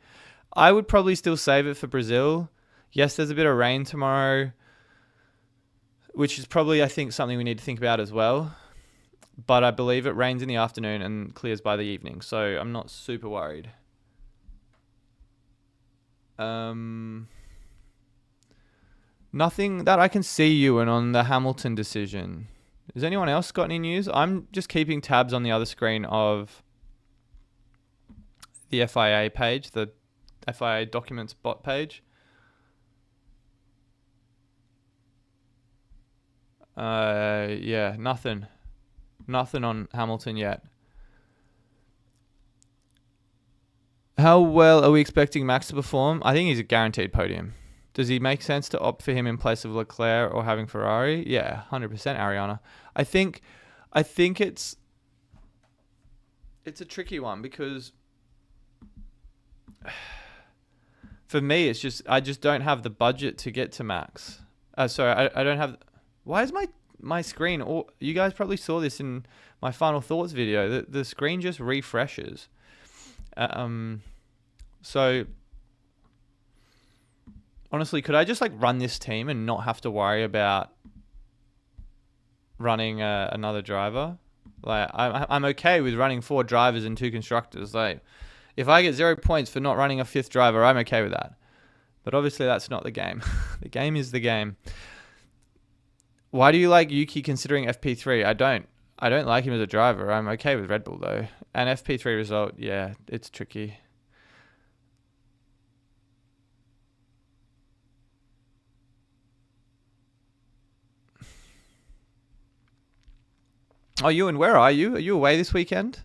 I would probably still save it for Brazil. Yes, there's a bit of rain tomorrow. which is probably, I think, something we need to think about as well. But I believe it rains in the afternoon and clears by the evening, so I'm not super worried. Nothing that I can see, Ewan, on the Hamilton decision. Has anyone else got any news? I'm just keeping tabs on the other screen of the FIA page, the FIA documents bot page. Yeah, nothing on Hamilton yet. How well are we expecting Max to perform? I think he's a guaranteed podium. Does he make sense to opt for him in place of Leclerc or having Ferrari? Yeah, 100% Ariana. I think it's a tricky one because for me, it's just I just don't have the budget to get to Max. Sorry, I don't have. Why is my screen? Or you guys probably saw this in my final thoughts video. The screen just refreshes. So honestly, could I just run this team and not have to worry about running another driver? I'm okay with running 4 drivers and 2 constructors. If I get 0 points for not running a 5th driver, I'm okay with that. But obviously that's not the game. The game is the game. Why do you like Yuki considering FP3? I don't like him as a driver. I'm okay with Red Bull though. And FP3 result, yeah, it's tricky. Oh, Ewan, where are you? Are you away this weekend?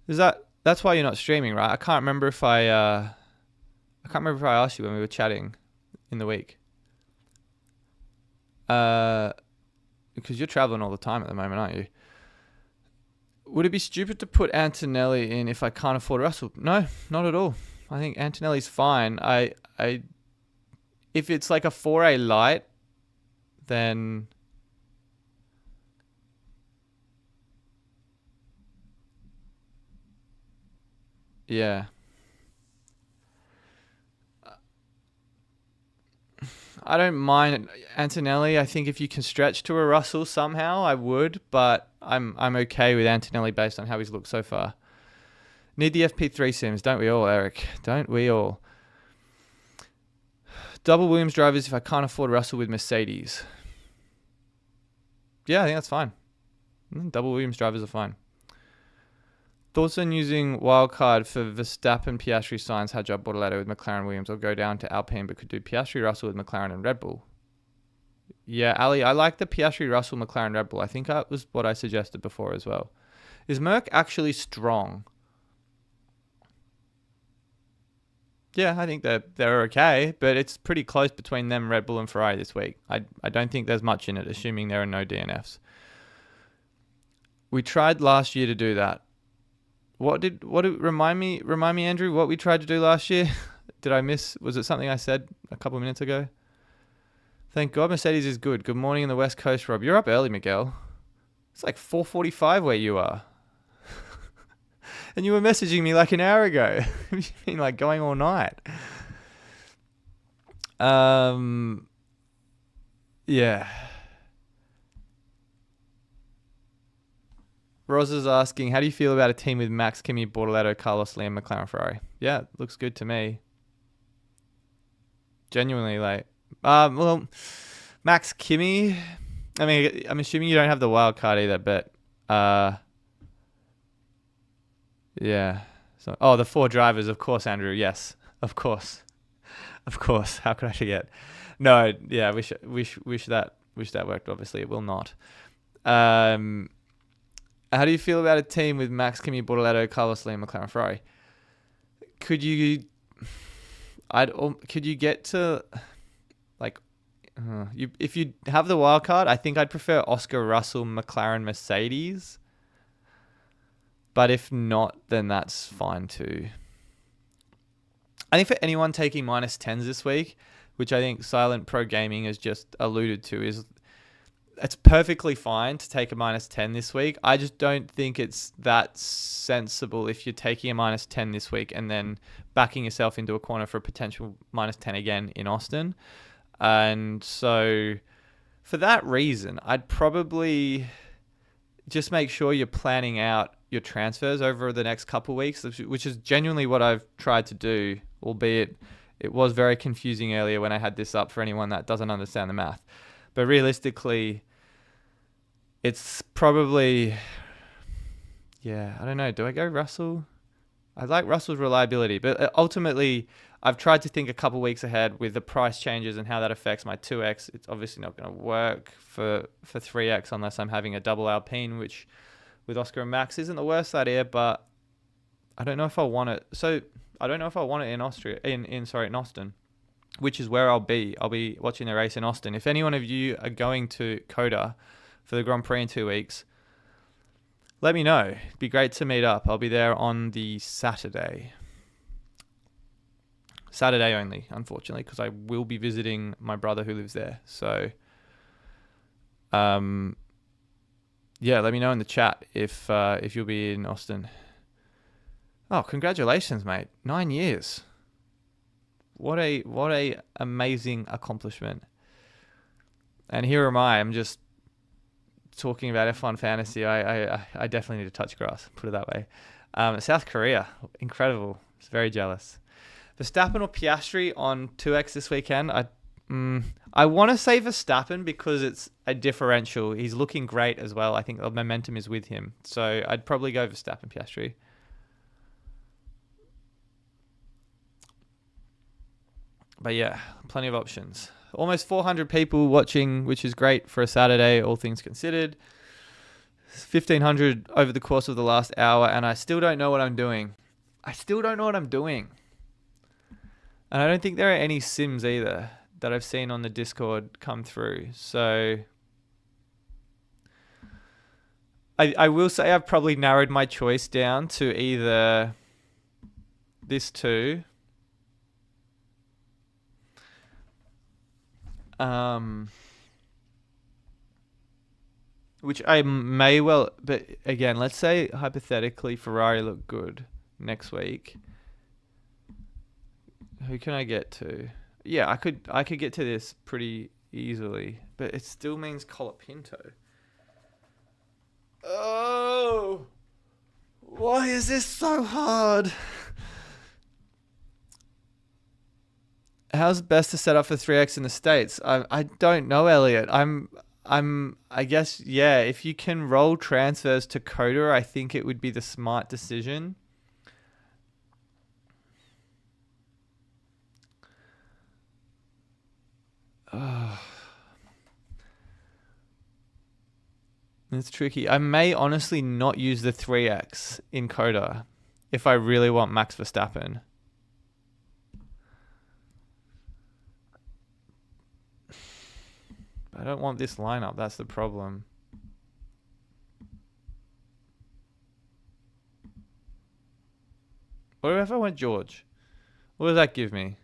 That's why you're not streaming, right? I can't remember if I asked you when we were chatting in the week. Because you're traveling all the time at the moment, aren't you? Would it be stupid to put Antonelli in if I can't afford Russell? No, not at all. I think Antonelli's fine. If it's like a 4A light, then yeah. I don't mind Antonelli. I think if you can stretch to a Russell somehow, I would, but I'm okay with Antonelli based on how he's looked so far. Need the FP3 sims, don't we all, Eric? Don't we all? Double Williams drivers if I can't afford Russell with Mercedes. Yeah, I think that's fine. Double Williams drivers are fine. Thoughts on using wildcard for Verstappen, Piastri, Sainz, Hadjar, Bortoleto with McLaren, Williams, or go down to Alpine but could do Piastri, Russell with McLaren and Red Bull? Yeah, Ali, I like the Piastri, Russell, McLaren, Red Bull. I think that was what I suggested before as well. Is Merc actually strong? Yeah, I think they're okay, but it's pretty close between them, Red Bull and Ferrari this week. I don't think there's much in it, assuming there are no DNFs. We tried last year to do that. Remind me, Andrew, what we tried to do last year? Did I miss? Was it something I said a couple of minutes ago? Thank God Mercedes is good. Good morning in the West Coast, Rob. You're up early, Miguel. It's like 4:45 where you are. And you were messaging me like an hour ago. You've been going all night. Yeah. Roz is asking, how do you feel about a team with Max, Kimi, Bortoleto, Carlos, Liam, McLaren, Ferrari? Yeah, looks good to me. Genuinely, well, Max, Kimi. I mean, I'm assuming you don't have the wild card either, but yeah. So, the 4 drivers, of course, Andrew. Yes, of course. How could I forget? No, yeah. Wish that worked. Obviously, it will not. How do you feel about a team with Max, Kimi, Bortoleto, Carlos, Liam, McLaren, Ferrari? Could you get to if you have the wild card? I think I'd prefer Oscar, Russell, McLaren, Mercedes. But if not, then that's fine too. I think for anyone taking -10s this week, which I think Silent Pro Gaming has just alluded to, is it's perfectly fine to take a -10 this week. I just don't think it's that sensible if you're taking a -10 this week and then backing yourself into a corner for a potential -10 again in Austin. And so for that reason, I'd probably just make sure you're planning out your transfers over the next couple of weeks, which is genuinely what I've tried to do, albeit it was very confusing earlier when I had this up for anyone that doesn't understand the math. But realistically, it's probably, I don't know. Do I go Russell? I like Russell's reliability, but ultimately, I've tried to think a couple weeks ahead with the price changes and how that affects my 2x. It's obviously not going to work for 3x unless I'm having a double Alpine, which with Oscar and Max isn't the worst idea, but I don't know if I want it. So I don't know if I want it in in Austin, which is where I'll be. I'll be watching the race in Austin. If any one of you are going to Coda for the Grand Prix in 2 weeks, let me know. It'd be great to meet up. I'll be there on the Saturday. Saturday only, unfortunately, because I will be visiting my brother who lives there. So, let me know in the chat if you'll be in Austin. Oh, congratulations, mate! 9 years. What a amazing accomplishment. And here am I. I'm just talking about F1 fantasy. I definitely need to touch grass, put it that way. South Korea, incredible. I was very jealous. Verstappen or Piastri on 2x this weekend? I want to say Verstappen because it's a differential. He's looking great as well. I think the momentum is with him. So I'd probably go Verstappen, Piastri. But yeah, plenty of options. Almost 400 people watching, which is great for a Saturday, all things considered. 1,500 over the course of the last hour, and I still don't know what I'm doing. And I don't think there are any sims either that I've seen on the Discord come through. So I will say I've probably narrowed my choice down to either this two. Which I may well, but again, let's say hypothetically Ferrari look good next week. Who can I get to? Yeah, I could get to this pretty easily, but it still means Colapinto. Oh, why is this so hard? How's it best to set up for 3x in the States? I don't know, Elliot. I guess, yeah, if you can roll transfers to Coda, I think it would be the smart decision. It's tricky. I may honestly not use the 3x in Coda if I really want Max Verstappen. I don't want this lineup. That's the problem. What if I went George? What does that give me?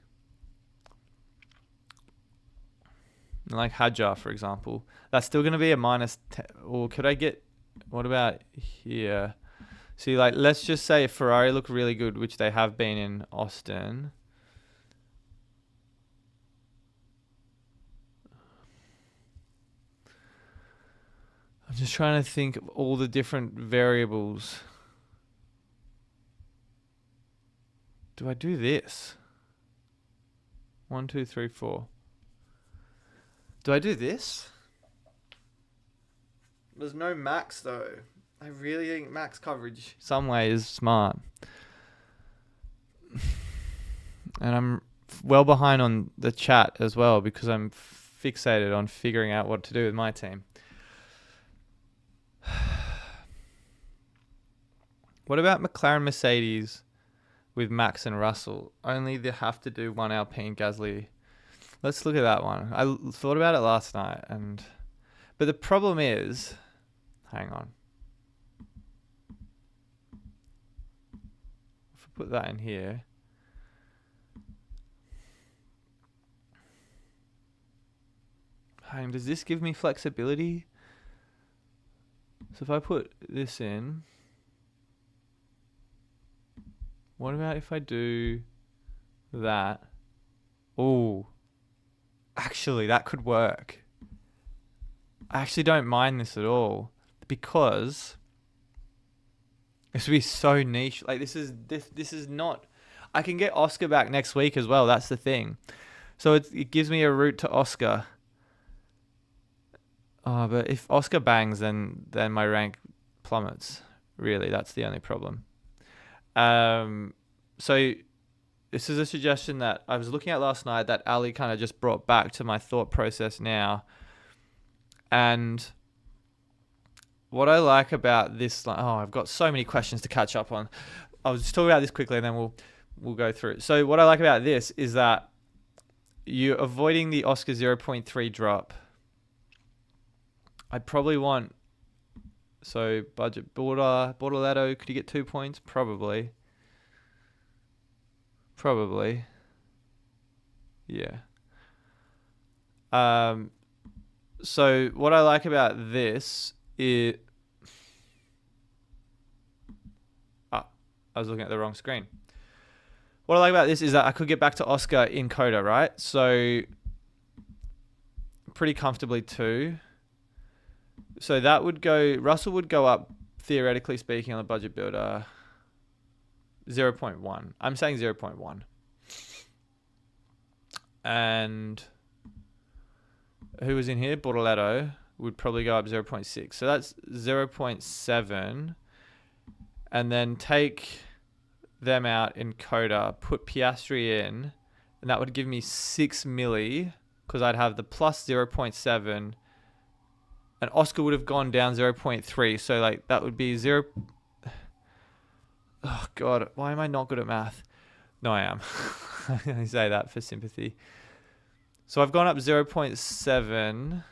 Like Hadjar, for example. That's still going to be a minus 10. Or could I get... What about here? See, like, let's just say if Ferrari look really good, which they have been in Austin... I'm just trying to think of all the different variables. Do I do this? 1, 2, 3, 4. Do I do this? There's no max though. I really think max coverage some way is smart. And I'm well behind on the chat as well because I'm fixated on figuring out what to do with my team. What about McLaren Mercedes with Max and Russell? Only they have to do one Alpine Gasly. Let's look at that one. I thought about it last night, but the problem is, hang on. If I put that in here, does this give me flexibility? So if I put this in, what about if I do that? Oh, actually, that could work. I actually don't mind this at all because this would be so niche. Like this is not. I can get Oscar back next week as well. That's the thing. So it gives me a route to Oscar. Oh, but if Oscar bangs, then my rank plummets. Really, that's the only problem. So this is a suggestion that I was looking at last night that Ali kind of just brought back to my thought process now. And what I like about this, I've got so many questions to catch up on. I'll just talk about this quickly and then we'll go through it. So what I like about this is that you're avoiding the Oscar 0.3 drop. I probably want, so budget Bortoletto, could you get 2 points? Probably. Yeah. So what I like about this is, I was looking at the wrong screen. What I like about this is that I could get back to Oscar in Coda, right? So pretty comfortably too. So that would go, Russell would go up, theoretically speaking, on the budget builder, 0.1. I'm saying 0.1. And who was in here? Bortoletto would probably go up 0.6. So that's 0.7. And then take them out in Coda, put Piastri in, and that would give me 6 milli because I'd have the plus 0.7. And Oscar would have gone down 0.3. So like that would be 0. Oh God, why am I not good at math? No, I am. I say that for sympathy. So I've gone up 0.7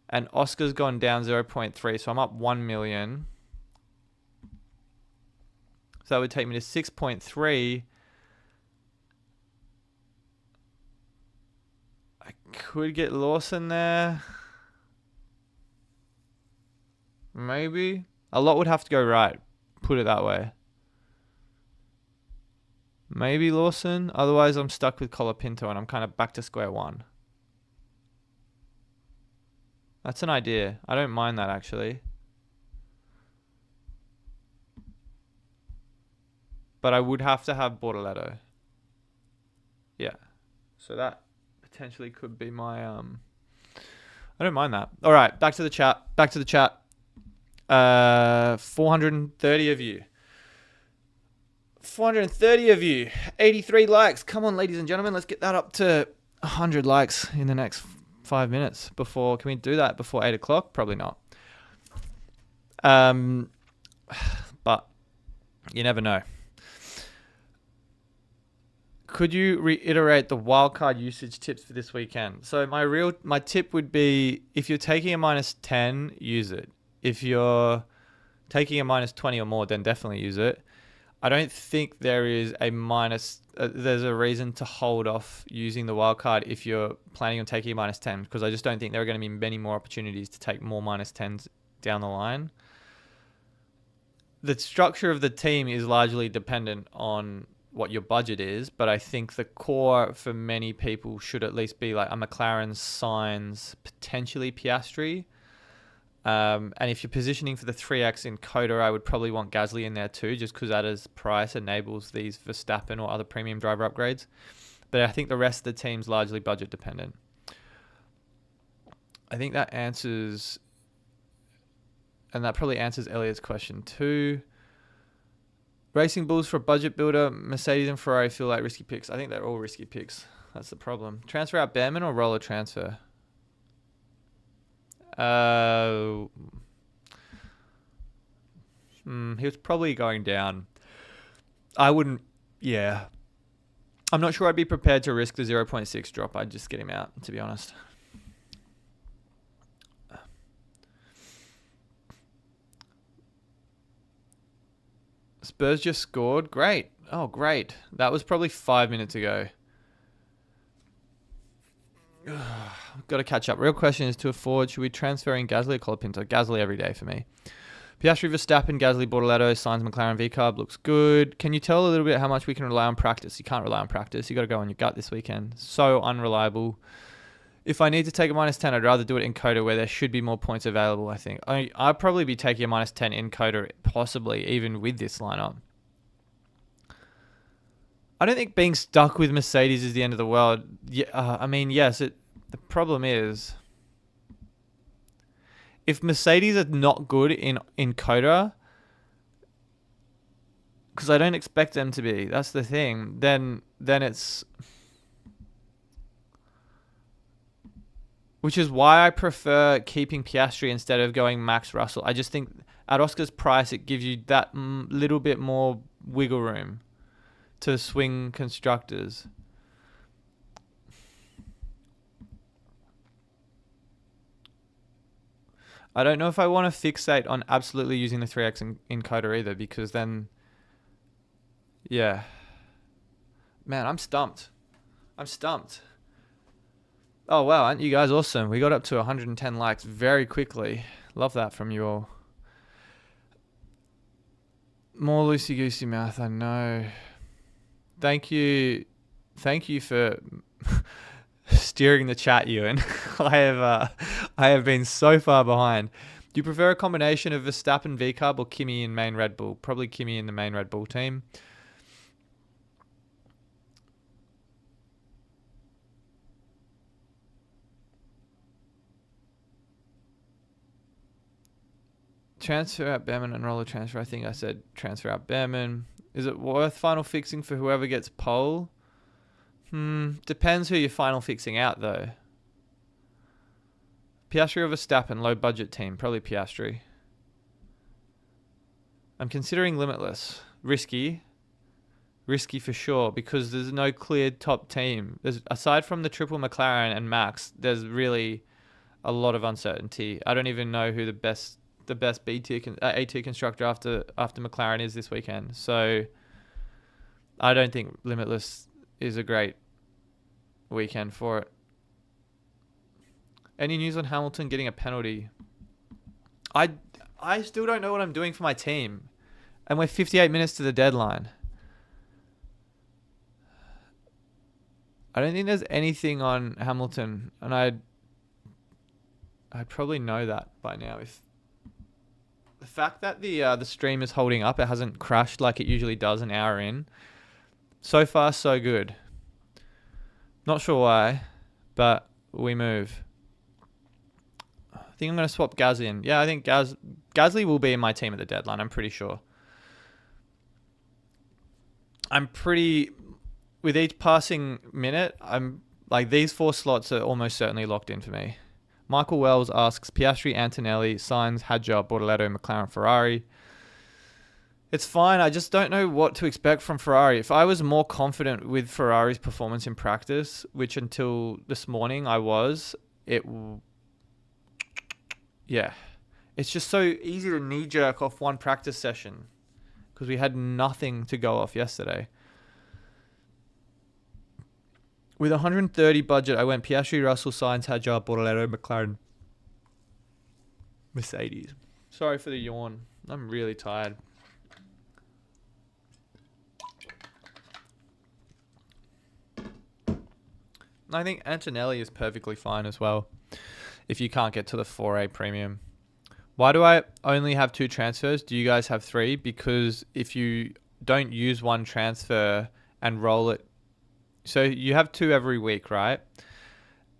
and Oscar's gone down 0.3. So I'm up 1 million. So that would take me to 6.3. I could get Lawson there. Maybe. A lot would have to go right. Put it that way. Maybe Lawson. Otherwise, I'm stuck with Colapinto and I'm kind of back to square one. That's an idea. I don't mind that, actually. But I would have to have Bortoletto. Yeah. So that potentially could be my... I don't mind that. All right, back to the chat. 430 of you. 430 of you. 83 likes. Come on, ladies and gentlemen. Let's get that up to 100 likes in the next 5 minutes. Can we do that before 8 o'clock? Probably not. But you never know. Could you reiterate the wildcard usage tips for this weekend? So my tip would be, if you're taking a -10, use it. If you're taking a -20 or more, then definitely use it. I don't think there is there's a reason to hold off using the wildcard if you're planning on taking a -10, because I just don't think there are going to be many more opportunities to take more -10s down the line. The structure of the team is largely dependent on what your budget is, but I think the core for many people should at least be like a McLaren, Sainz, potentially Piastri. And if you're positioning for the 3X in Coda, I would probably want Gasly in there too, just because that as price enables these Verstappen or other premium driver upgrades. But I think the rest of the team's largely budget dependent. I think that answers, and that probably answers Elliot's question too. Racing Bulls for a budget builder, Mercedes and Ferrari feel like risky picks. I think they're all risky picks. That's the problem. Transfer out Behrman or roller transfer? He was probably going down. I wouldn't, yeah. I'm not sure I'd be prepared to risk the 0.6 drop. I'd just get him out, to be honest. Spurs just scored. Great. Oh, great. That was probably 5 minutes ago. Got to catch up. Real question is to afford, should we transfer in Gasly or Colapinto? Gasly every day for me. Piastri, Verstappen, Gasly, Bortoletto, Sainz, McLaren, V-Carb looks good. Can you tell a little bit how much we can rely on practice? You can't rely on practice. You got to go on your gut this weekend. So unreliable. If I need to take a -10, I'd rather do it in Coda where there should be more points available, I think. I'd probably be taking a -10 in Coda, possibly, even with this lineup. I don't think being stuck with Mercedes is the end of the world. Yeah, I mean, yes, the problem is, if Mercedes are not good in Coda, because I don't expect them to be, that's the thing, then it's... Which is why I prefer keeping Piastri instead of going Max Russell. I just think at Oscar's price, it gives you that little bit more wiggle room to swing constructors. I don't know if I want to fixate on absolutely using the 3X in Coda either, because then, yeah. Man, I'm stumped. Oh, wow. Aren't you guys awesome? We got up to 110 likes very quickly. Love that from you all. More loosey-goosey mouth, I know. Thank you for steering the chat, Ewan. I have been so far behind. Do you prefer a combination of Verstappen V-Carb or Kimi in main Red Bull? Probably Kimi in the main Red Bull team. Transfer out Behrman and roller transfer. I think I said transfer out Behrman. Is it worth final fixing for whoever gets pole? Depends who you're final fixing out, though. Piastri or Verstappen, low budget team. Probably Piastri. I'm considering Limitless. Risky for sure, because there's no clear top team. Aside from the triple McLaren and Max, there's really a lot of uncertainty. I don't even know who the best B tier A tier constructor after McLaren is this weekend. So I don't think Limitless is a great weekend for it. Any news on Hamilton getting a penalty? I still don't know what I'm doing for my team, and we're 58 minutes to the deadline. I don't think there's anything on Hamilton, and I'd probably know that by now. If the fact that the stream is holding up, it hasn't crashed like it usually does an hour in. So far, so good. Not sure why, but we move. I think I'm going to swap Gaz in. Yeah, I think Gasly will be in my team at the deadline. I'm pretty sure. With each passing minute, I'm like, these 4 slots are almost certainly locked in for me. Michael Wells asks, Piastri, Antonelli, Sainz, Hadjar, Bortoleto, McLaren, Ferrari. It's fine. I just don't know what to expect from Ferrari. If I was more confident with Ferrari's performance in practice, which until this morning I was, yeah. It's just so easy to knee-jerk off one practice session because we had nothing to go off yesterday. With 130 budget, I went Piastri, Russell, Sainz, Hadjar, Bortoleto, McLaren, Mercedes. Sorry for the yawn. I'm really tired. I think Antonelli is perfectly fine as well if you can't get to the 4A premium. Why do I only have 2 transfers? Do you guys have 3? Because if you don't use one transfer and roll it, so you have 2 every week, right?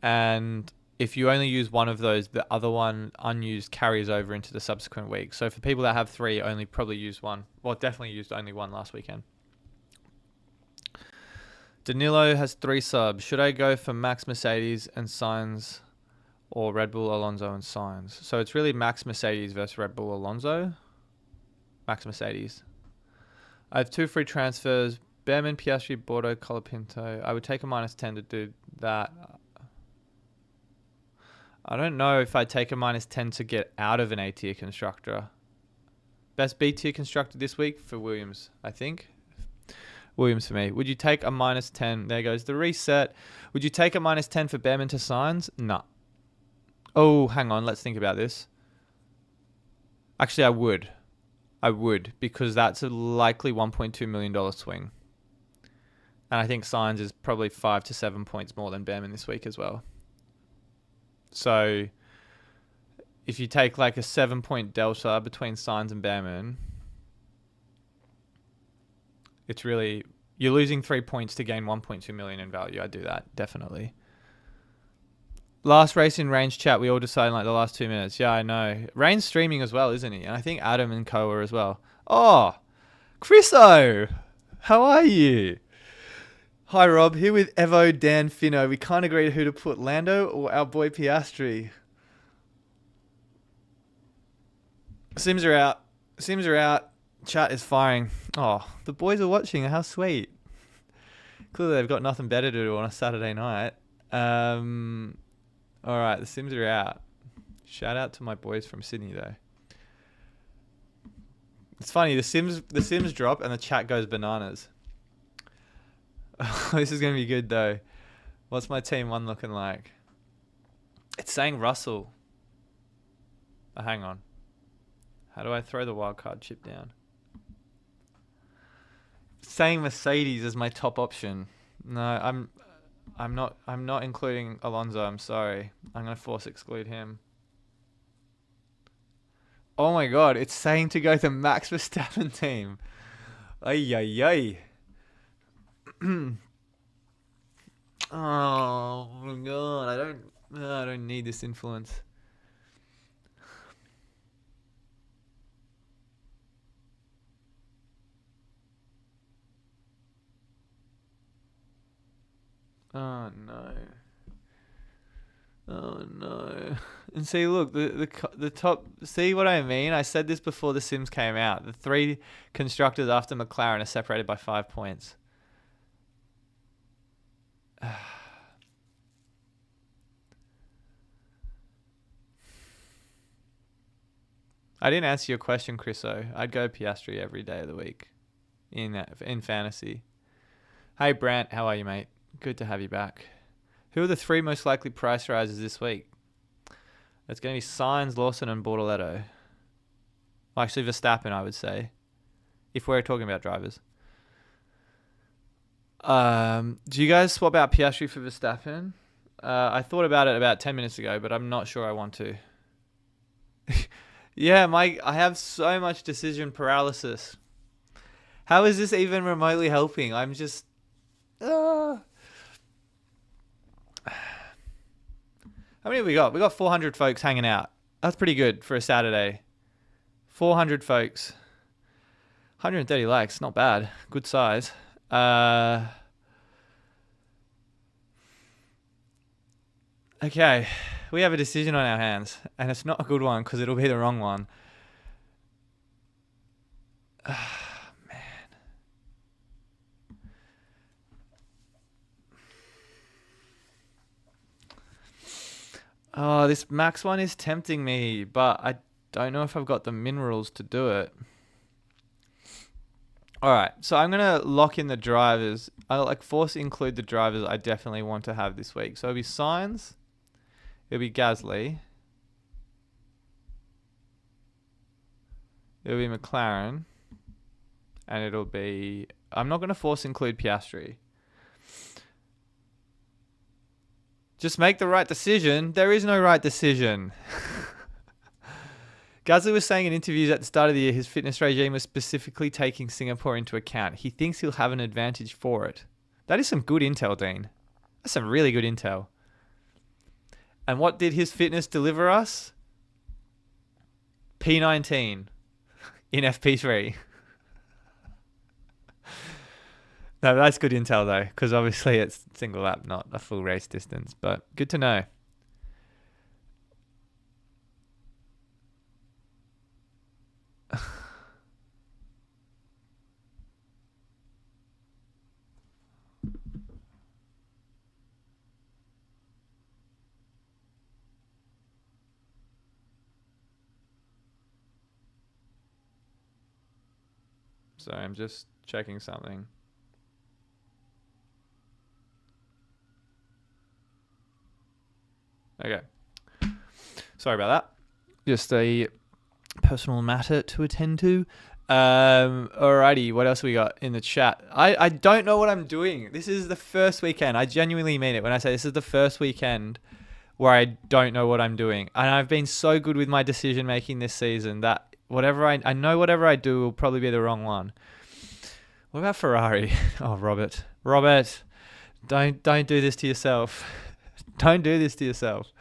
And if you only use one of those, the other one unused carries over into the subsequent week. So for people that have 3, only probably use one. Well, definitely used only one last weekend. Danilo has 3 subs. Should I go for Max Mercedes and Sainz, or Red Bull, Alonso, and Sainz? So it's really Max Mercedes versus Red Bull, Alonso. Max Mercedes. I have 2 free transfers. Behrman, Piastri, Bordeaux, Colapinto. I would take a -10 to do that. I don't know if I'd take a -10 to get out of an A tier constructor. Best B tier constructor this week for Williams, I think. Williams for me. Would you take a -10? There goes the reset. Would you take a -10 for Behrman to Sainz? No. Oh, hang on. Let's think about this. Actually, I would. Because that's a likely $1.2 million swing. And I think Sainz is probably 5 to 7 points more than Behrman this week as well. So if you take like a 7-point delta between Signs and Behrman, it's really, you're losing 3 points to gain 1.2 million in value. I do that, definitely. Last race in range chat, we all decided in like the last 2 minutes. Yeah, I know. Rain's streaming as well, isn't he? And I think Adam and Co are as well. Oh, Chriso, how are you? Hi, Rob. Here with Evo, Dan, Finno. We can't agree who to put, Lando or our boy Piastri. Sims are out. Sims are out. Chat is firing. Oh, the boys are watching. How sweet. Clearly, they've got nothing better to do on a Saturday night. All right, the Sims are out. Shout out to my boys from Sydney, though. It's funny. The Sims drop and the chat goes bananas. This is going to be good, though. What's my team one looking like? It's saying Russell. Oh, hang on. How do I throw the wildcard chip down? It's saying Mercedes is my top option. No, I'm not including Alonso. I'm sorry. I'm going to force exclude him. Oh my god, it's saying to go to Max Verstappen team. Ay ay ay. Oh my god, I don't need this influence. Oh no. Oh no. And see, look, the top, see what I mean? I said this before the Sims came out. The 3 constructors after McLaren are separated by 5 points. I didn't answer your question, Chriso. I'd go Piastri every day of the week in fantasy. Hey, Brant, how are you, mate? Good to have you back. Who are the 3 most likely price rises this week? It's going to be Sainz, Lawson, and Bortoletto. Well, actually, Verstappen, I would say, if we're talking about drivers. Do you guys swap out Piastri for Verstappen? I thought about it about 10 minutes ago, but I'm not sure I want to. Yeah, I have so much decision paralysis. How is this even remotely helping? I'm just... How many have we got? We got 400 folks hanging out. That's pretty good for a Saturday. 400 folks. 130 likes. Not bad. Good size. Okay. We have a decision on our hands. And it's not a good one because it'll be the wrong one. Oh, this max one is tempting me, but I don't know if I've got the minerals to do it. All right, so I'm going to lock in the drivers. I'll force include the drivers I definitely want to have this week. So it'll be Sainz, it'll be Gasly, it'll be McLaren, and it'll be... I'm not going to force include Piastri. Just make the right decision. There is no right decision. Gasly was saying in interviews at the start of the year his fitness regime was specifically taking Singapore into account. He thinks he'll have an advantage for it. That is some good intel, Dean. That's some really good intel. And what did his fitness deliver us? P19 in FP3. No, that's good intel though, because obviously it's single lap, not a full race distance, but good to know. So I'm just checking something. Okay. Sorry about that. Just a personal matter to attend to. Alrighty, what else we got in the chat? I don't know what I'm doing. This is the first weekend. I genuinely mean it when I say this is the first weekend where I don't know what I'm doing. And I've been so good with my decision making this season that whatever I know whatever I do will probably be the wrong one. What about Ferrari? Oh, Robert, don't do this to yourself. Don't do this to yourself.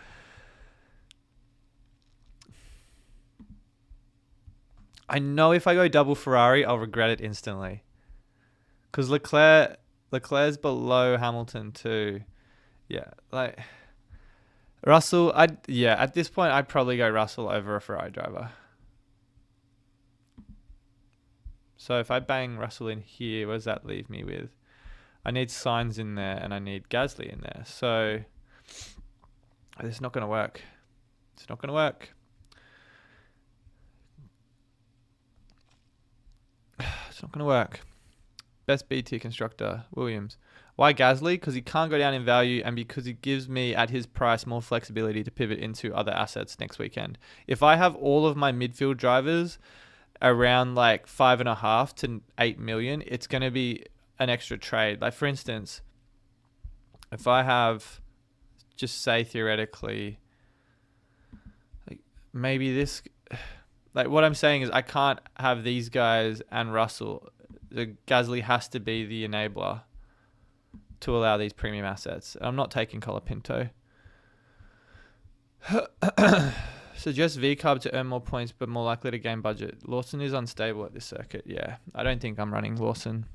I know if I go double Ferrari, I'll regret it instantly. Because Leclerc's below Hamilton too. Yeah, like Russell. At this point, I'd probably go Russell over a Ferrari driver. So if I bang Russell in here, what does that leave me with? I need Sainz in there and I need Gasly in there. So it's not going to work. It's not going to work. It's not going to work. Best BT constructor, Williams. Why Gasly? Because he can't go down in value and because he gives me, at his price, more flexibility to pivot into other assets next weekend. If I have all of my midfield drivers around like 5.5 to 8 million, it's going to be an extra trade. Like, for instance, if I have, just say theoretically, like maybe this, like what I'm saying is I can't have these guys and Russell. The Gasly has to be the enabler to allow these premium assets. I'm not taking Colapinto. Suggest V-Carb to earn more points but more likely to gain budget. Lawson is unstable at this circuit. Yeah, I don't think I'm running Lawson.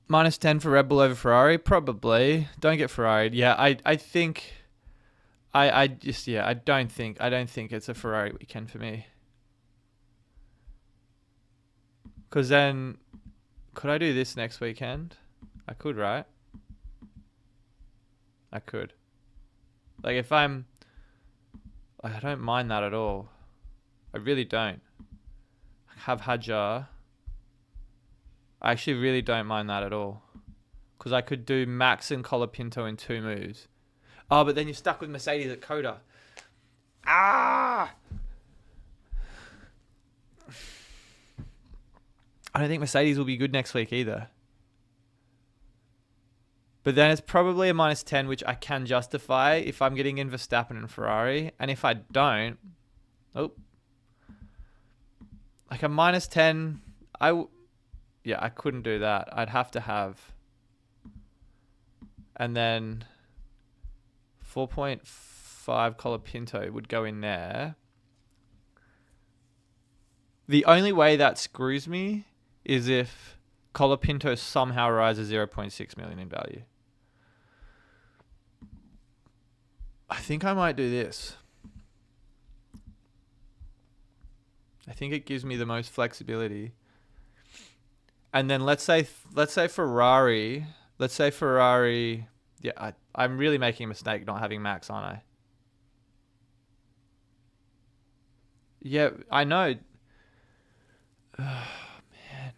-10 for Red Bull over Ferrari? Probably. Don't get Ferrari. Yeah, I think... I don't think it's a Ferrari weekend for me. Because then, could I do this next weekend? I could, right? I could. Like if I don't mind that at all. I really don't. Have Hadjar. I actually really don't mind that at all. Because I could do Max and Colapinto in 2 moves. Oh, but then you're stuck with Mercedes at Coda. Ah! I don't think Mercedes will be good next week either. But then it's probably a -10, which I can justify if I'm getting in Verstappen and Ferrari. And if I don't, like a -10, I couldn't do that. I'd have to have. And then 4.5 Colapinto would go in there. The only way that screws me is if Colapinto somehow rises 0.6 million in value. I think I might do this. I think it gives me the most flexibility. And then let's say Ferrari. Yeah, I'm really making a mistake not having Max, aren't I? Yeah, I know. Oh, man.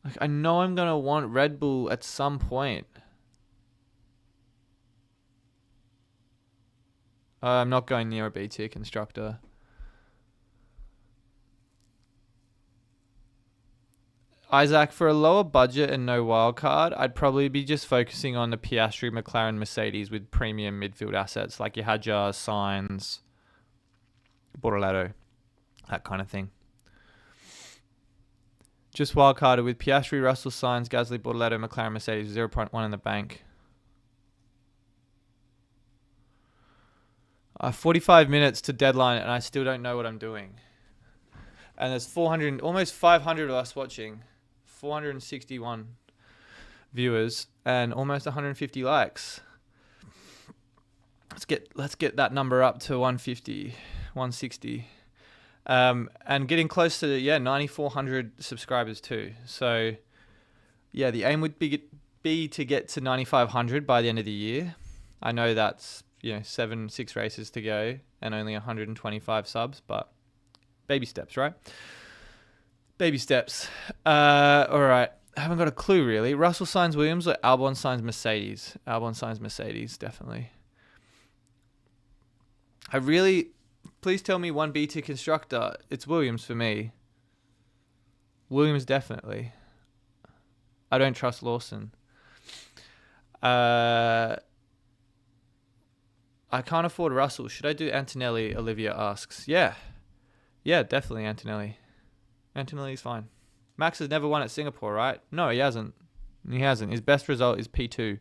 Like, I know I'm going to want Red Bull at some point. I'm not going near a B tier constructor. Isaac, for a lower budget and no wildcard, I'd probably be just focusing on the Piastri, McLaren, Mercedes with premium midfield assets like your Hadjar, Sainz, Bortoletto, that kind of thing. Just wildcarded with Piastri, Russell, Sainz, Gasly, Bortoletto, McLaren, Mercedes, 0.1 in the bank. 45 minutes to deadline and I still don't know what I'm doing. And there's almost 500 of us watching. 461 viewers and almost 150 likes. Let's get that number up to 150, 160. And getting close to 9,400 subscribers too. So yeah, the aim would be to get to 9,500 by the end of the year. I know that's 6 races to go and only 125 subs, but baby steps, right? Baby steps. All right. I haven't got a clue really. Russell Sainz Williams or Albon Sainz Mercedes? Albon Sainz Mercedes, definitely. I really Please tell me one B2 constructor. It's Williams for me. Williams definitely. I don't trust Lawson. I can't afford Russell. Should I do Antonelli? Olivia asks. Yeah, definitely Antonelli. Antonelli's fine. Max has never won at Singapore, right? No, he hasn't. His best result is P2.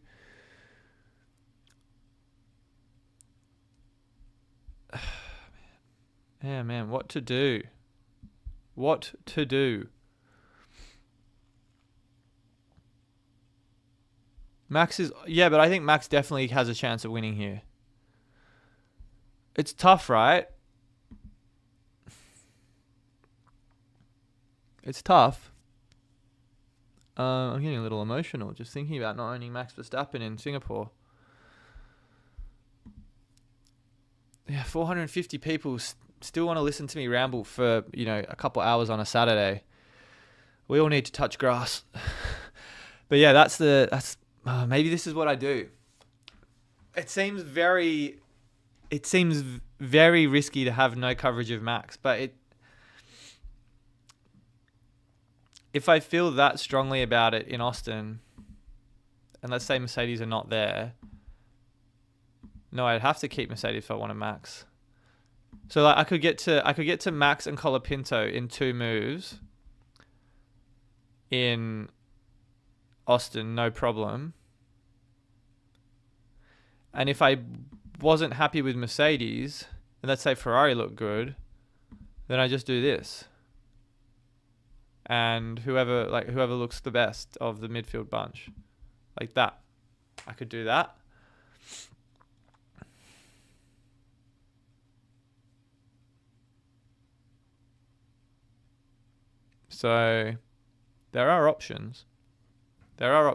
Yeah, man. What to do? Max is... Yeah, but I think Max definitely has a chance of winning here. It's tough, right? It's tough. I'm getting a little emotional just thinking about not owning Max Verstappen in Singapore. Yeah, 450 people still want to listen to me ramble for, a couple hours on a Saturday. We all need to touch grass. But yeah, maybe this is what I do. It seems very risky to have no coverage of Max, but if I feel that strongly about it in Austin, and let's say Mercedes are not there, no, I'd have to keep Mercedes if I want a Max. So I could get to Max and Colapinto in 2 moves in Austin, no problem. And if I wasn't happy with Mercedes, and let's say Ferrari looked good, then I just do this. And whoever looks the best of the midfield bunch, like that, I could do that. So there are options. I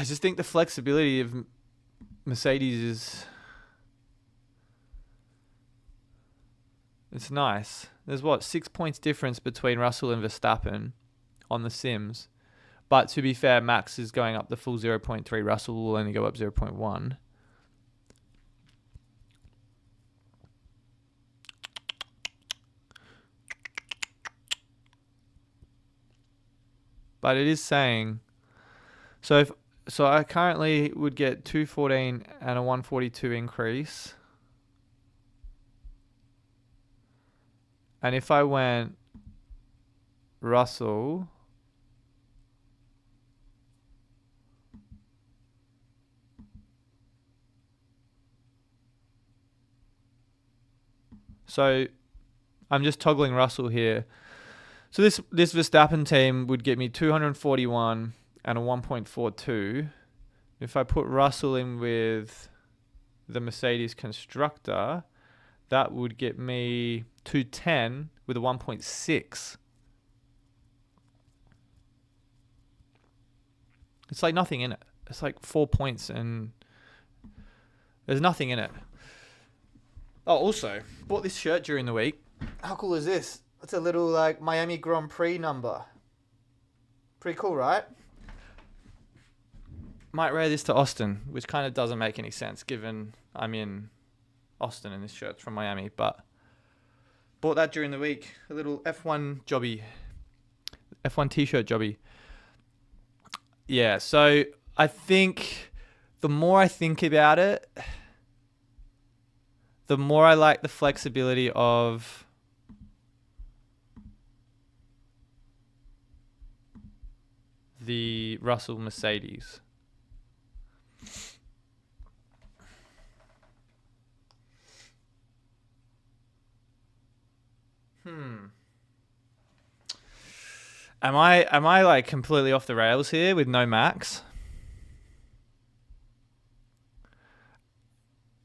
just think the flexibility of Mercedes it's nice. There's 6 points difference between Russell and Verstappen on the sims. But to be fair, Max is going up the full 0.3. Russell will only go up 0.1. But it is saying, so I currently would get 214 and a 142 increase. And if I went Russell, so I'm just toggling Russell here. So this Verstappen team would get me 241 and a 1.42. If I put Russell in with the Mercedes constructor, that would get me 210 with a 1.6. It's like nothing in it. It's like 4 points and there's nothing in it. Oh, also, bought this shirt during the week. How cool is this? It's a little Miami Grand Prix number. Pretty cool, right? Might wear this to Austin, which kind of doesn't make any sense given I'm in Austin and this shirt's from Miami, but bought that during the week. A little F1 jobby. F1 t-shirt jobby. Yeah, so I think the more I think about it, the more I like the flexibility of the Russell Mercedes. Am I completely off the rails here with no Max?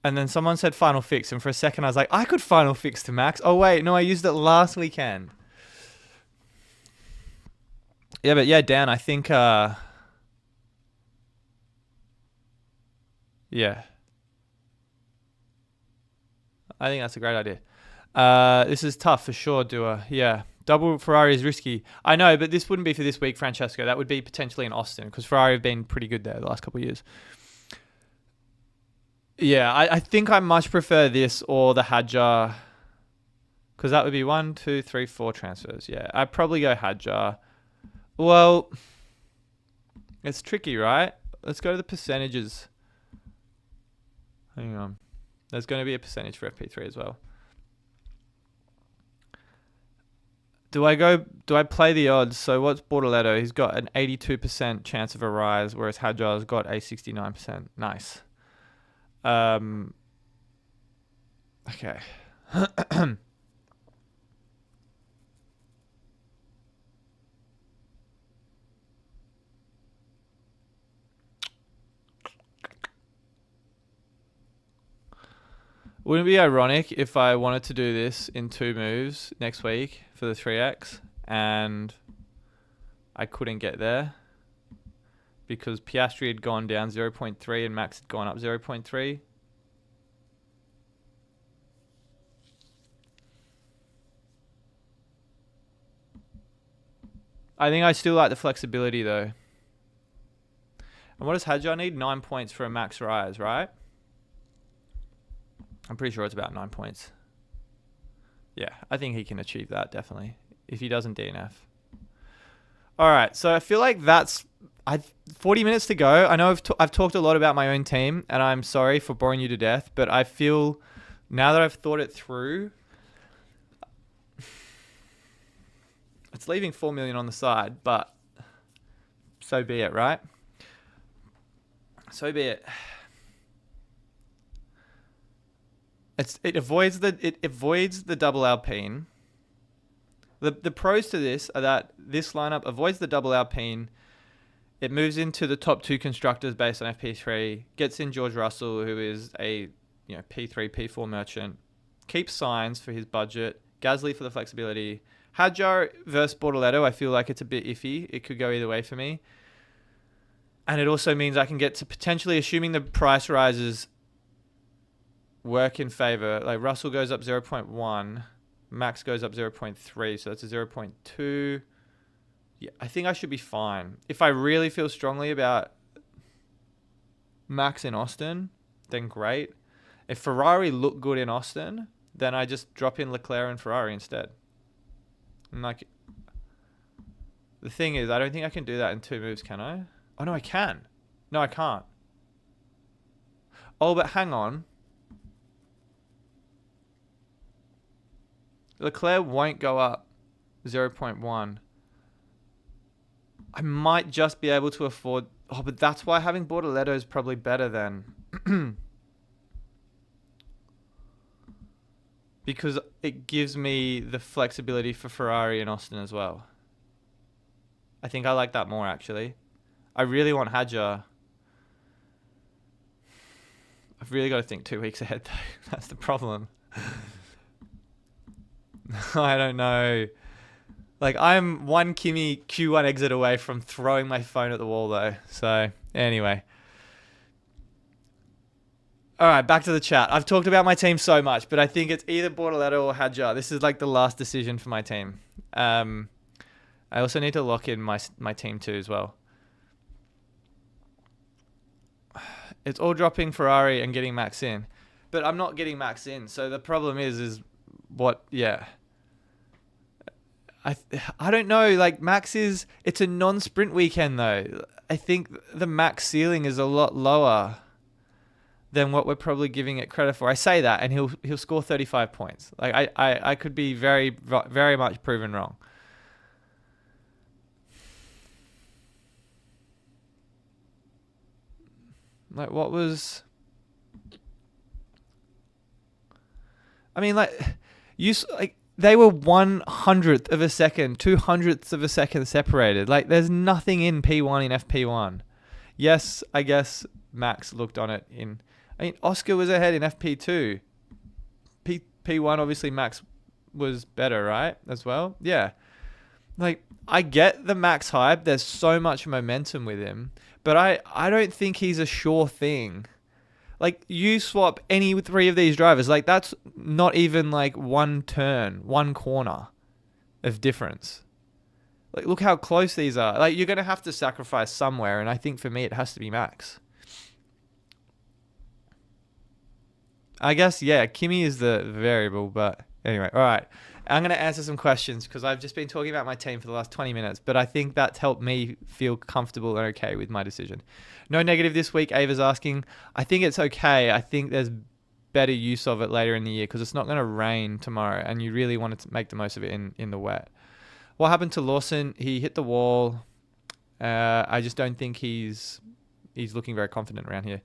And then someone said final fix, and for a second I was like, I could final fix to Max. Oh wait, no, I used it last weekend. Yeah, but yeah, Dan, I think yeah. I think that's a great idea. This is tough for sure, Dua. Yeah. Double Ferrari is risky. I know, but this wouldn't be for this week, Francesco. That would be potentially in Austin because Ferrari have been pretty good there the last couple of years. Yeah, I think I much prefer this or the Hadjar, because that would be 1, 2, 3, 4 transfers. Yeah, I'd probably go Hadjar. Well, it's tricky, right? Let's go to the percentages. Hang on. There's going to be a percentage for FP3 as well. Do I play the odds? So what's Bortoletto? He's got an 82% chance of a rise, whereas Hadjar's got a 69%. Nice. Okay. Wouldn't it be ironic if I wanted to do this in 2 moves next week for the 3x and I couldn't get there because Piastri had gone down 0.3 and Max had gone up 0.3? I think I still like the flexibility though. And what does Hadjar need? 9 points for a max rise, right? I'm pretty sure it's about 9 points. Yeah, I think he can achieve that, definitely, if he doesn't DNF. All right, so I feel like that's 40 minutes to go. I know I've talked a lot about my own team, and I'm sorry for boring you to death, but I feel now that I've thought it through, it's leaving 4 million on the side, but so be it, right? So be it. It avoids the double Alpine. The pros to this are that this lineup avoids the double Alpine. It moves into the top 2 constructors based on FP3. Gets in George Russell, who is a P3, P4 merchant. Keeps Sainz for his budget. Gasly for the flexibility. Hadjar versus Bortoletto, I feel like it's a bit iffy. It could go either way for me. And it also means I can get to potentially, assuming the price rises work in favor. Like Russell goes up 0.1, Max goes up 0.3, so that's a 0.2. Yeah, I think I should be fine. If I really feel strongly about Max in Austin, then great. If Ferrari look good in Austin, then I just drop in Leclerc and Ferrari instead. And like, the thing is, I don't think I can do that in 2 moves, can I? Oh no, I can. No, I can't. Oh, but hang on. Leclerc won't go up 0.1. I might just be able to afford... Oh, but that's why having Bortoletto is probably better then. Because it gives me the flexibility for Ferrari and Austin as well. I think I like that more, actually. I really want Hadjar. I've really got to think 2 weeks ahead, though. That's the problem. I don't know. Like, I'm one Kimi Q1 exit away from throwing my phone at the wall, though. So, anyway. All right, back to the chat. I've talked about my team so much, but I think it's either Bortoletto or Hadjar. This is like the last decision for my team. I also need to lock in my team too as well. It's all dropping Ferrari and getting Max in. But I'm not getting Max in. So the problem is what, yeah. I don't know, like Max is, it's a non-sprint weekend though. I think the Max ceiling is a lot lower than what we're probably giving it credit for. I say that and he'll score 35 points. Like I could be very, very much proven wrong. Like what was... I mean, like, they were 1/100th of a second, 200ths of a second separated. Like, there's nothing in P1 in FP1. Yes, I guess Max looked on it in... I mean, Oscar was ahead in FP2. P1, obviously, Max was better, right? As well? Yeah. Like, I get the Max hype. There's so much momentum with him. But I don't think he's a sure thing. Like, you swap any 3 of these drivers, like, that's not even, like, 1 turn, 1 corner of difference. Like, look how close these are. Like, you're going to have to sacrifice somewhere, and I think for me it has to be Max. I guess, yeah, Kimmy is the variable, but anyway, all right. I'm going to answer some questions because I've just been talking about my team for the last 20 minutes, but I think that's helped me feel comfortable and okay with my decision. No negative this week, Ava's asking. I think it's okay. I think there's better use of it later in the year because it's not going to rain tomorrow and you really want to make the most of it in the wet. What happened to Lawson? He hit the wall. I just don't think he's looking very confident around here.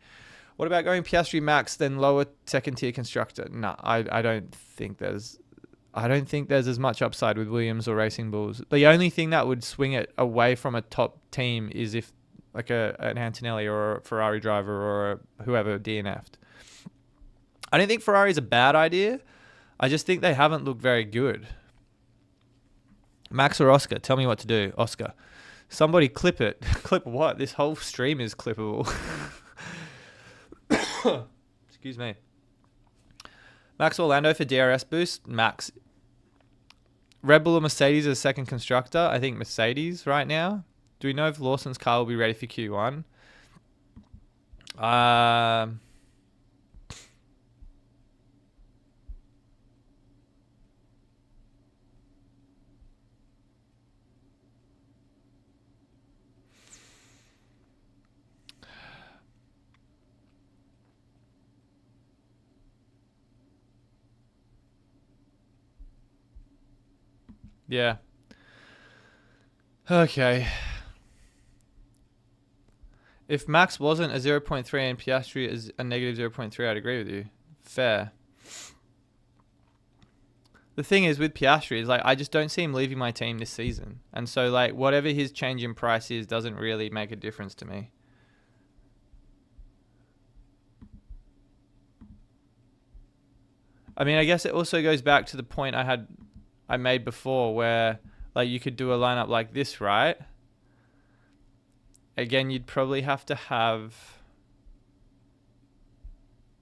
What about going Piastri Max, then lower second tier constructor? No, I don't think there's as much upside with Williams or Racing Bulls. The only thing that would swing it away from a top team is if like an Antonelli or a Ferrari driver or whoever DNF'd. I don't think Ferrari's a bad idea. I just think they haven't looked very good. Max or Oscar? Tell me what to do. Oscar. Somebody clip it. Clip what? This whole stream is clippable. Excuse me. Max Orlando for DRS boost. Max. Red Bull or Mercedes as second constructor? I think Mercedes right now. Do we know if Lawson's car will be ready for Q1? Yeah. Okay. If Max wasn't a 0.3 and Piastri is a negative 0.3, I'd agree with you. Fair. The thing is with Piastri is like I just don't see him leaving my team this season. And so like whatever his change in price is doesn't really make a difference to me. I mean, I guess it also goes back to the point I made before where like you could do a lineup like this, right? Again, you'd probably have to have...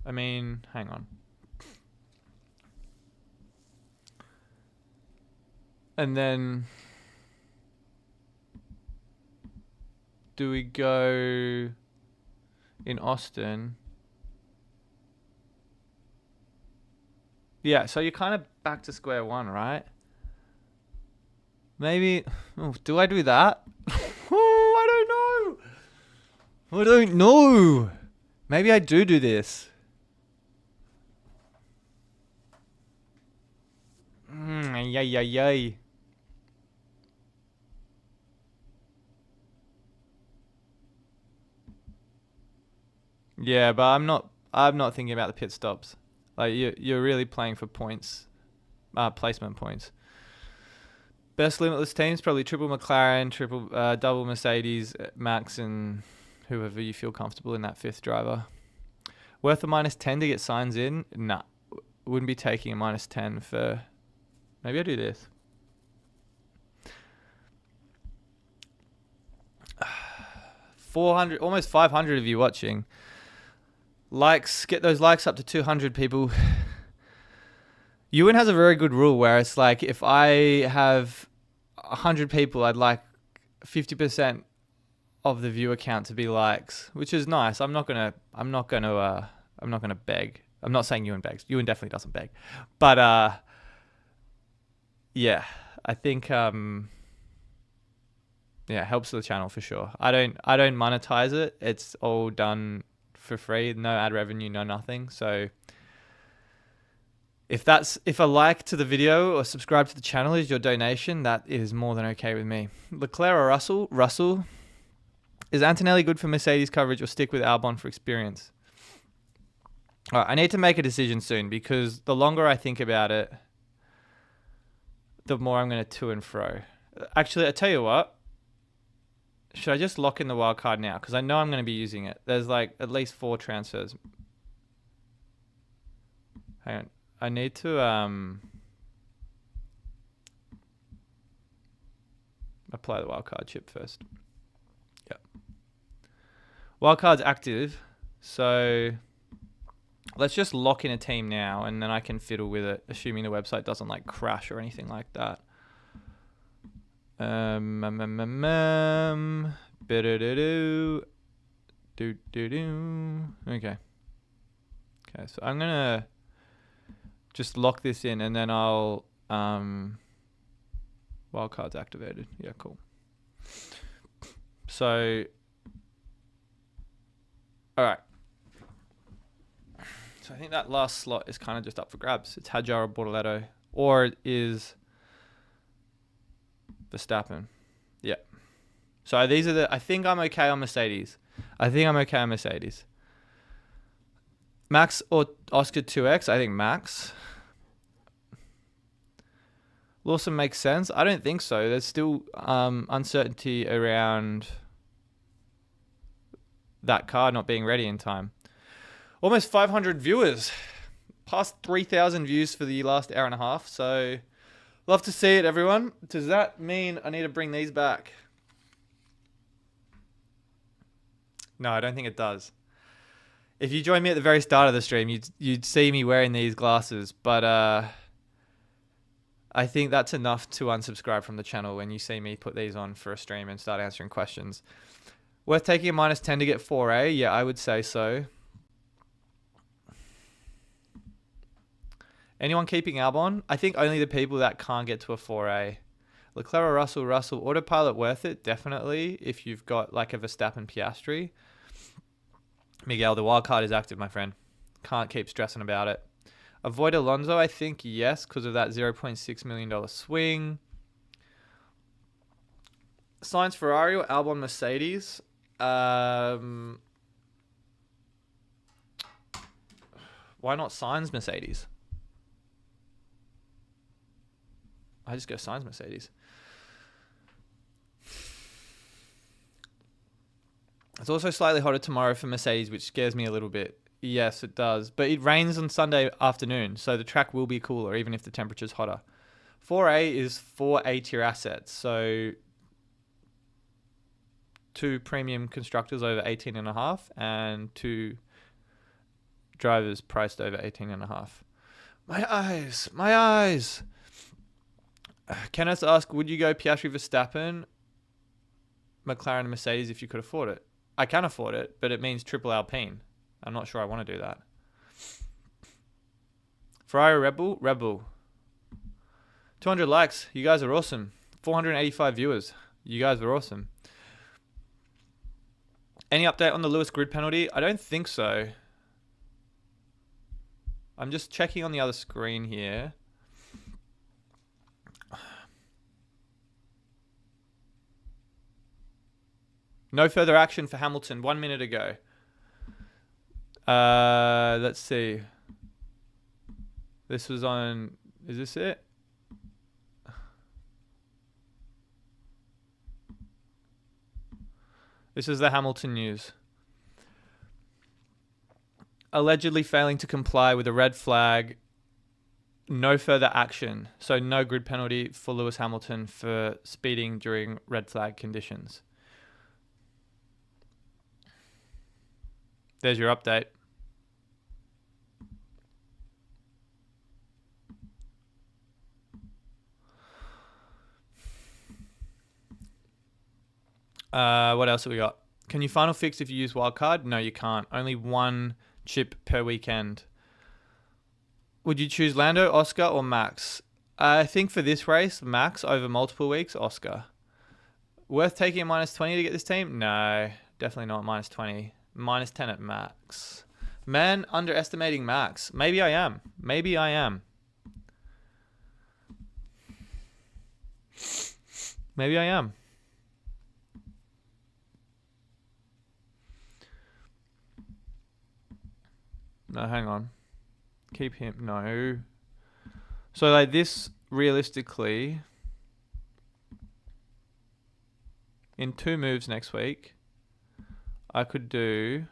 I mean, hang on. And then... do we go in Austin? Yeah, so you're kind of back to square one, right? Maybe... oh, do I do that? Oh, I don't know. Maybe I do this. Yay. Yeah, but I'm not thinking about the pit stops. Like you're really playing for points, placement points. Best limitless teams probably triple McLaren, double Mercedes, Max, and whoever you feel comfortable in that fifth driver. Worth a -10 to get signs in? Nah, wouldn't be taking a -10 for. Maybe I do this. Almost 500 of you watching. Likes, get those likes up to 200 people. Ewan has a very good rule where it's like if I have 100 people, I'd like 50% of the viewer count to be likes, which is nice. I'm not gonna beg. I'm not saying Ewan begs. Ewan definitely doesn't beg, but yeah, I think yeah, it helps the channel for sure. I don't monetize it. It's all done for free, no ad revenue, no nothing. So if a like to the video or subscribe to the channel is your donation, that is more than okay with me. Leclerc or Russell? Russell. Is Antonelli good for Mercedes coverage or stick with Albon for experience? All right, I need to make a decision soon because the longer I think about it, the more I'm going to to and fro. Actually, I tell you what. Should I just lock in the wild card now? Because I know I'm going to be using it. There's like at least 4 transfers. Hang on. I need to apply the wildcard chip first. Yep. Wildcard's active. So let's just lock in a team now and then I can fiddle with it, assuming the website doesn't like crash or anything like that. Okay. Okay, so I'm going to just lock this in and then I'll... wildcard's activated. Yeah, cool. So... Alright. So I think that last slot is kind of just up for grabs. It's Hadjar or Bortoletto. Or it is Verstappen. Yeah. So these are the... I think I'm okay on Mercedes. Max or Oscar 2X? I think Max. Lawson makes sense. I don't think so. There's still uncertainty around that car not being ready in time. Almost 500 viewers. Past 3,000 views for the last hour and a half. So, love to see it, everyone. Does that mean I need to bring these back? No, I don't think it does. If you joined me at the very start of the stream, you'd see me wearing these glasses. But I think that's enough to unsubscribe from the channel when you see me put these on for a stream and start answering questions. Worth taking a -10 to get 4A? Yeah, I would say so. Anyone keeping Albon? I think only the people that can't get to a 4A. Leclerc or Russell. Autopilot worth it? Definitely. If you've got like a Verstappen Piastri. Miguel, the wild card is active, my friend. Can't keep stressing about it. Avoid Alonso, I think yes, because of that $0.6 million swing. Sainz Ferrari or Albon Mercedes? Why not Sainz Mercedes? I just go Sainz Mercedes. It's also slightly hotter tomorrow for Mercedes, which scares me a little bit. Yes, it does. But it rains on Sunday afternoon, so the track will be cooler, even if the temperature's hotter. 4A is 4 A-tier assets, so 2 premium constructors over 18.5 and 2 drivers priced over 18.5. My eyes. Kenneth asked, would you go Piastri Verstappen, McLaren and Mercedes if you could afford it? I can afford it, but it means triple Alpine. I'm not sure I want to do that. Ferrari Red Bull. 200 likes. You guys are awesome. 485 viewers. You guys are awesome. Any update on the Lewis grid penalty? I don't think so. I'm just checking on the other screen here. No further action for Hamilton 1 minute ago. Let's see. This was on... Is this it? This is the Hamilton news. Allegedly failing to comply with a red flag. No further action. So no grid penalty for Lewis Hamilton for speeding during red flag conditions. There's your update. What else have we got? Can you final fix if you use wildcard? No, you can't. Only 1 chip per weekend. Would you choose Lando, Oscar, or Max? I think for this race, Max over multiple weeks, Oscar. Worth taking a -20 to get this team? No, definitely not -20. -10 at max. Man, underestimating Max. Maybe I am. No, hang on. Keep him. No. So like this, realistically, in 2 moves next week, I could do...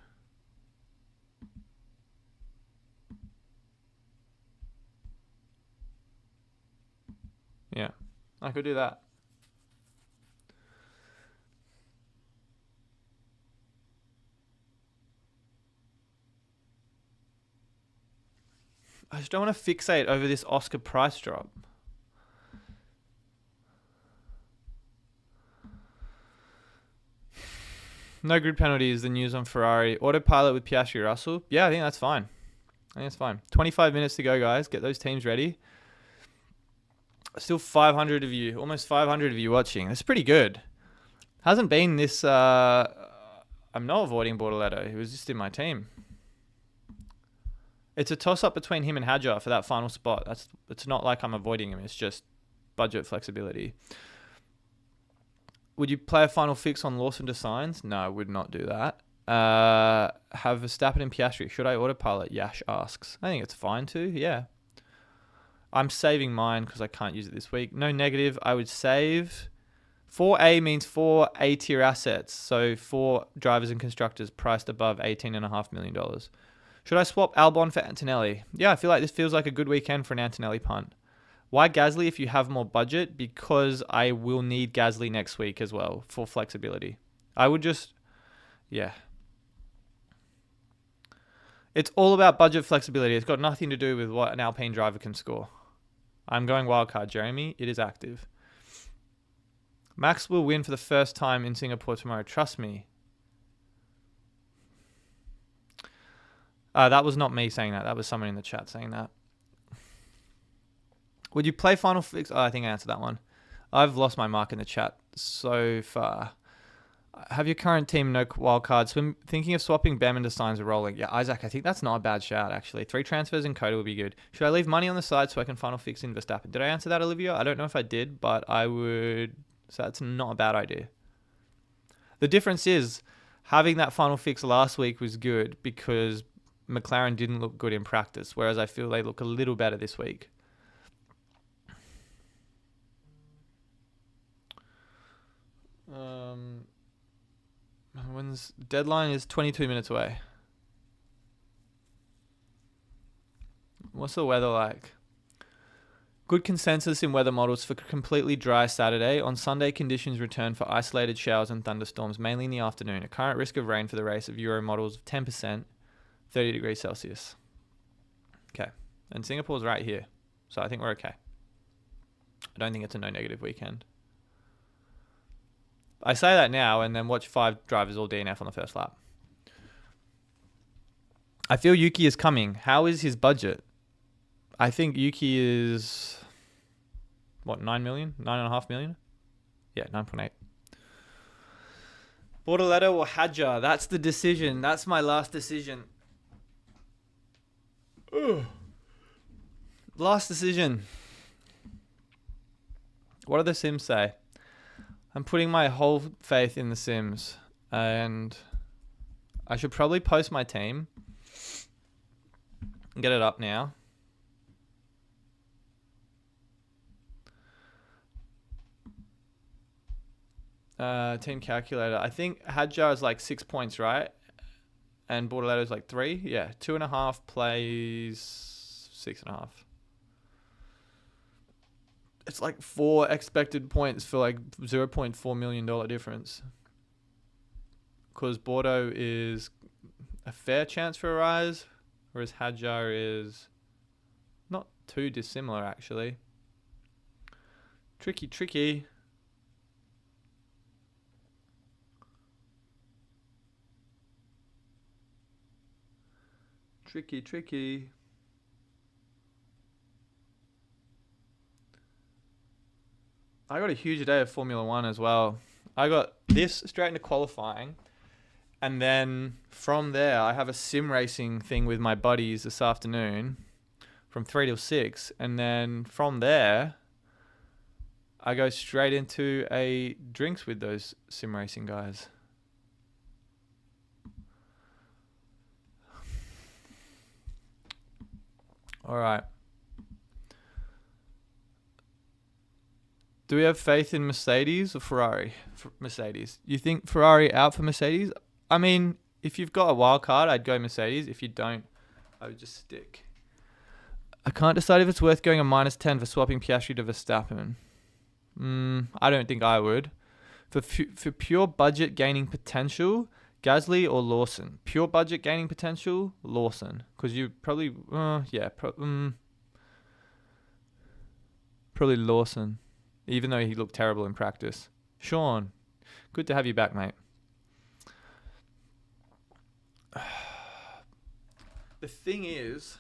Yeah, I could do that. I just don't want to fixate over this Oscar price drop. No grid penalty is the news on Ferrari. Autopilot with Piastri Russell. Yeah, I think that's fine. I think it's fine. 25 minutes to go, guys. Get those teams ready. Still 500 of you, almost 500 of you watching. That's pretty good. Hasn't been this... I'm not avoiding Bortoletto. He was just in my team. It's a toss-up between him and Hadjar for that final spot. It's not like I'm avoiding him. It's just budget flexibility. Would you play a final fix on Lawson to Signs? No, I would not do that. Have Verstappen and Piastri. Should I autopilot? Yash asks. I think it's fine too. Yeah. I'm saving mine because I can't use it this week. No negative. I would save. 4A means 4 A-tier assets. So 4 drivers and constructors priced above $18.5 million. Should I swap Albon for Antonelli? Yeah, I feel like this feels like a good weekend for an Antonelli punt. Why Gasly if you have more budget? Because I will need Gasly next week as well for flexibility. I would just... Yeah. It's all about budget flexibility. It's got nothing to do with what an Alpine driver can score. I'm going wildcard, Jeremy. It is active. Max will win for the first time in Singapore tomorrow. Trust me. That was not me saying that. That was someone in the chat saying that. Would you play Final Fix? Oh, I think I answered that one. I've lost my mark in the chat so far. Have your current team no wildcards? When thinking of swapping Bam into Signs or rolling? Yeah, Isaac, I think that's not a bad shout, actually. 3 transfers in Coda would be good. Should I leave money on the side so I can final fix in Verstappen? Did I answer that, Olivia? I don't know if I did, but I would... So that's not a bad idea. The difference is, having that final fix last week was good because McLaren didn't look good in practice, whereas I feel they look a little better this week. When's deadline is 22 minutes away. What's the weather like? Good consensus in weather models for completely dry Saturday. On Sunday, conditions return for isolated showers and thunderstorms, mainly in the afternoon. A current risk of rain for the race of Euro models of 10%, 30 degrees Celsius. Okay. And Singapore's right here. So I think we're okay. I don't think it's a no negative weekend. I say that now and then watch 5 drivers all DNF on the first lap. I feel Yuki is coming. How is his budget? I think Yuki is, what, 9 million? 9.5 million? Yeah, 9.8. Bortoletto or Hadjar? That's the decision. That's my last decision. Ugh. Last decision. What do the Sims say? I'm putting my whole faith in the Sims. And I should probably post my team. Get it up now. Team calculator. I think Hadjar is like 6 points, right? And Bortoletto is like 3. Yeah, 2.5 plays 6.5. It's like 4 expected points for like $0.4 million difference. Because Bordeaux is a fair chance for a rise, whereas Hadjar is not too dissimilar actually. Tricky. Tricky. I got a huge day of Formula One as well. I got this straight into qualifying. And then from there, I have a sim racing thing with my buddies this afternoon from 3 till 6. And then from there, I go straight into a drinks with those sim racing guys. All right. Do we have faith in Mercedes or Ferrari? Mercedes. You think Ferrari out for Mercedes? I mean, if you've got a wild card, I'd go Mercedes. If you don't, I would just stick. I can't decide if it's worth going a -10 for swapping Piastri to Verstappen. I don't think I would. For pure budget gaining potential, Gasly or Lawson? Pure budget gaining potential, Lawson. Because you probably, probably Lawson. Even though he looked terrible in practice. Sean, good to have you back, mate. The thing is,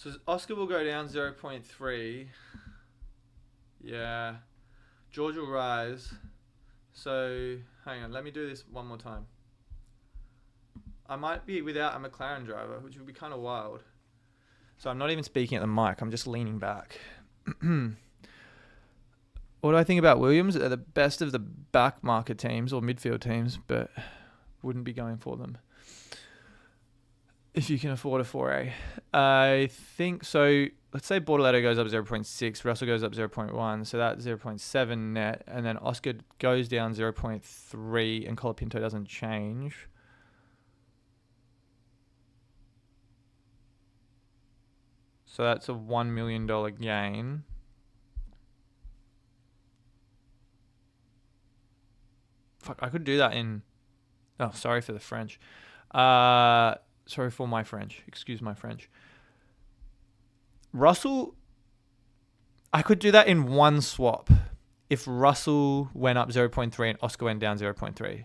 So Oscar will go down 0.3. Yeah. George will rise. So, hang on. Let me do this one more time. I might be without a McLaren driver, which would be kind of wild. So I'm not even speaking at the mic. I'm just leaning back. What do I think about Williams? They're the best of the back market teams or midfield teams, but wouldn't be going for them if you can afford a 4A. I think so. Let's say Bortoletto goes up 0.6, Russell goes up 0.1, so that's 0.7 net, and then Oscar goes down 0.3, and Colapinto doesn't change. So that's a $1 million gain. Fuck, I could do that in... Oh, sorry for the French. Sorry for my French. Excuse my French. Russell... I could do that in one swap. If Russell went up 0.3 and Oscar went down 0.3.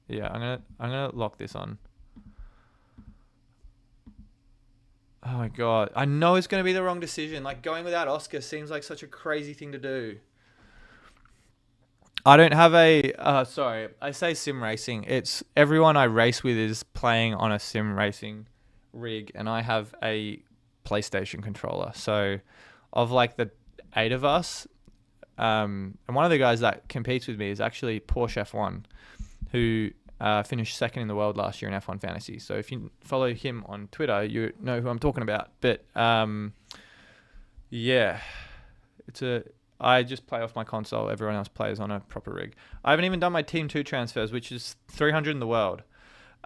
Yeah, I'm gonna lock this on. Oh my god. I know it's going to be the wrong decision. Like, going without Oscar seems like such a crazy thing to do. I don't have a... sorry, I say sim racing. It's everyone I race with is playing on a sim racing rig, and I have a PlayStation controller. So, of like the 8 of us, and one of the guys that competes with me is actually Porsche F1, who... finished second in the world last year in F1 Fantasy. So if you follow him on Twitter, you know who I'm talking about. But yeah, I just play off my console. Everyone else plays on a proper rig. I haven't even done my Team 2 transfers, which is 300 in the world.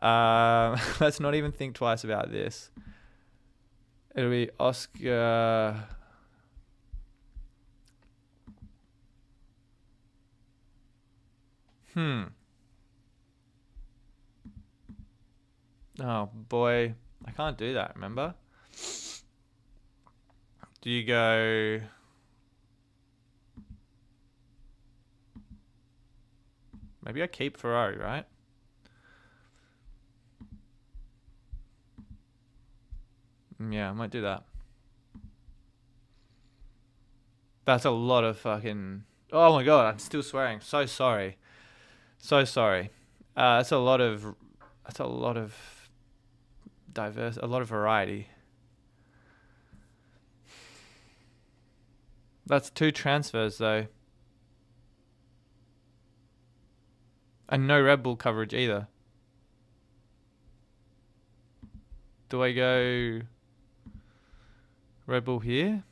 Let's not even think twice about this. It'll be Oscar... Oh, boy. I can't do that, remember? Do you go... Maybe I keep Ferrari, right? Yeah, I might do that. That's a lot of fucking... Oh my god, I'm still swearing. So sorry. So sorry. That's a lot of diverse, a lot of variety. That's 2 transfers though. And no Red Bull coverage either. Do I go Red Bull here?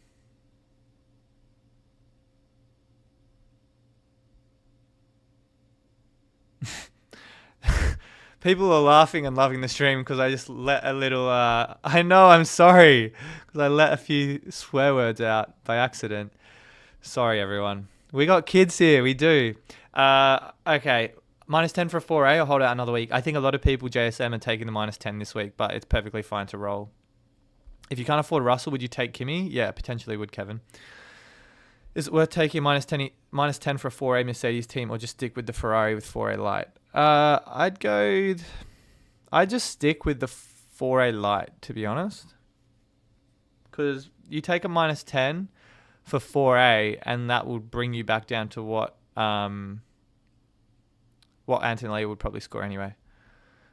People are laughing and loving the stream because I just let a little... I know, I'm sorry. Because I let a few swear words out by accident. Sorry, everyone. We got kids here. We do. Okay. -10 for a 4A. I'll hold out another week. I think a lot of people, JSM, are taking the -10 this week, but it's perfectly fine to roll. If you can't afford Russell, would you take Kimi? Yeah, potentially would, Kevin. Is it worth taking -10 for a 4A Mercedes team, or just stick with the Ferrari with 4A light? I'd just stick with the 4A light, to be honest. Because you take a -10 for 4A, and that will bring you back down to what Antonelli would probably score anyway.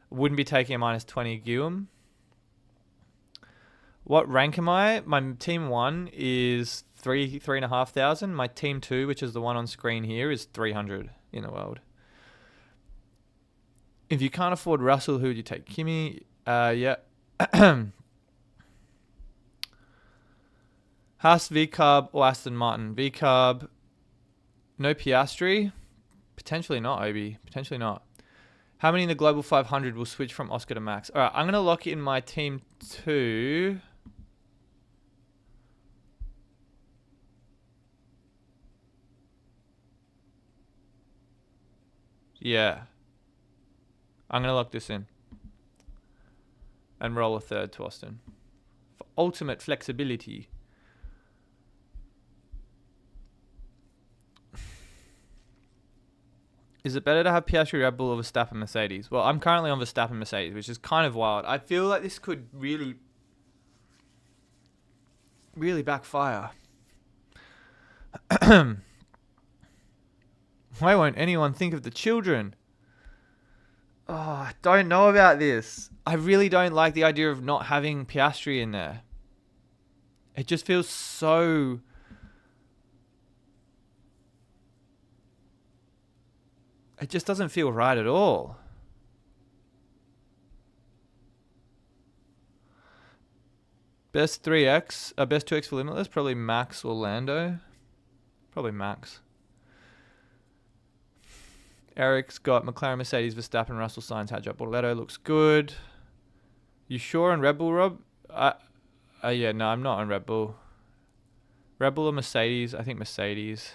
Wouldn't be taking a -20 Guillaume. What rank am I? My team 1 is 3,500. My team 2, which is the one on screen here, is 300 in the world. If you can't afford Russell, who would you take? Kimi? Yeah. Haas, V-Carb, or Aston Martin? V-Carb. No Piastri? Potentially not, Obi. Potentially not. How many in the Global 500 will switch from Oscar to Max? All right, I'm going to lock in my team 2. Yeah. I'm going to lock this in. And roll a third to Austin. For ultimate flexibility. Is it better to have Piastri Red Bull or Verstappen Mercedes? Well, I'm currently on Verstappen Mercedes, which is kind of wild. I feel like this could really, really backfire. Why won't anyone think of the children? Oh, I don't know about this. I really don't like the idea of not having Piastri in there. It just feels so... It just doesn't feel right at all. Best 3x, best 2x for Limitless, probably Max or Lando. Probably Max. Eric's got McLaren, Mercedes, Verstappen, Russell, Sainz, Hadjar, Bortoletto. Looks good. You sure on Red Bull, Rob? Yeah, no, I'm not on Red Bull. Red Bull or Mercedes? I think Mercedes.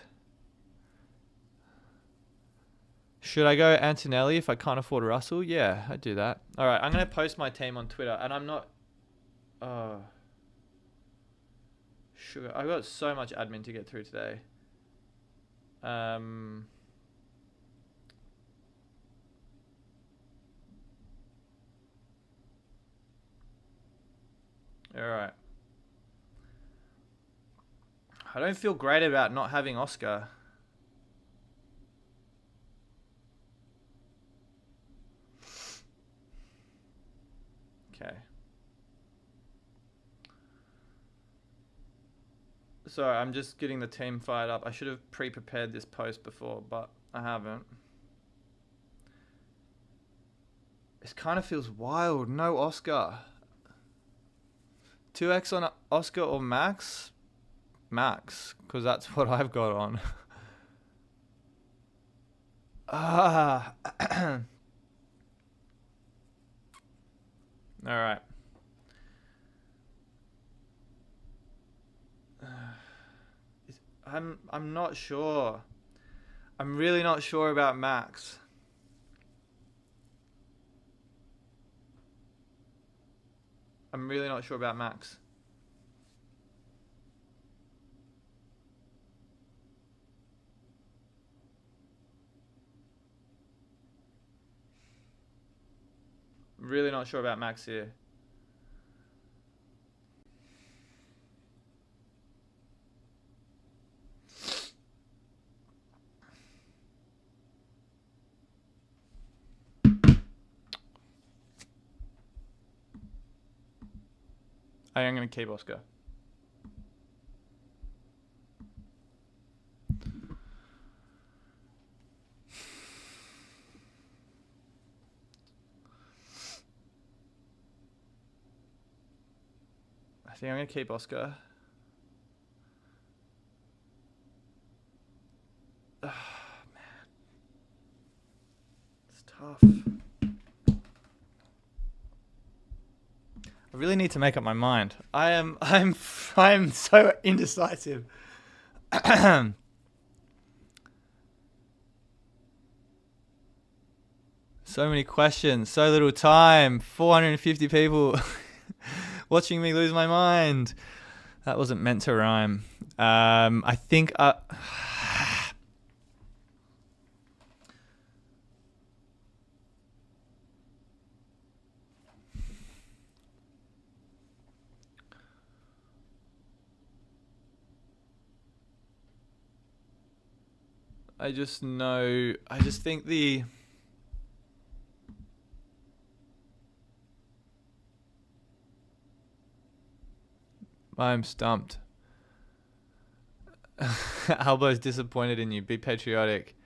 Should I go Antonelli if I can't afford Russell? Yeah, I'd do that. All right, I'm going to post my team on Twitter, and I'm not... Sugar. I've got so much admin to get through today. All right. I don't feel great about not having Oscar. Okay. Sorry, I'm just getting the team fired up. I should have pre-prepared this post before, but I haven't. This kind of feels wild. No Oscar. 2x on Oscar or Max? Max, because that's what I've got on. All right. I'm not sure. I'm really not sure about Max. I'm really not sure about Max. I'm really not sure about Max here. I am going to keep Oscar. I think I'm going to keep Oscar. Oh, man. It's tough. I really need to make up my mind. I'm so indecisive. So many questions, so little time. 450 people watching me lose my mind. That wasn't meant to rhyme. I think I just think I'm stumped. Albo's disappointed in you. Be patriotic.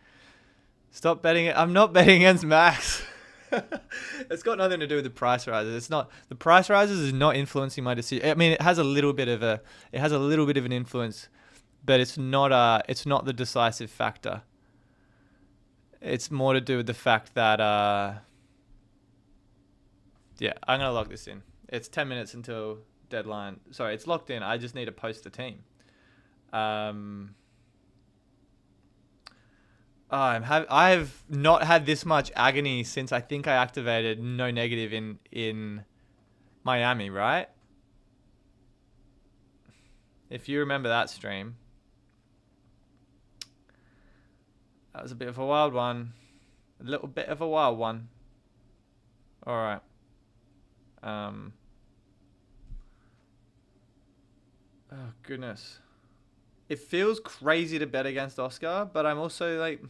Stop betting it. I'm not betting against Max. It's got nothing to do with the price rises. It's not, the price rises is not influencing my decision. I mean, it has a little bit of an influence, but it's not the decisive factor. It's more to do with the fact that yeah, I'm gonna log this in. It's 10 minutes until deadline. Sorry, it's locked in. I just need to post the team. I've not had this much agony since I think I activated no negative in Miami, right? If you remember that stream. That was a bit of a wild one. A little bit of a wild one. All right. Oh, goodness. It feels crazy to bet against Oscar, but I'm also like,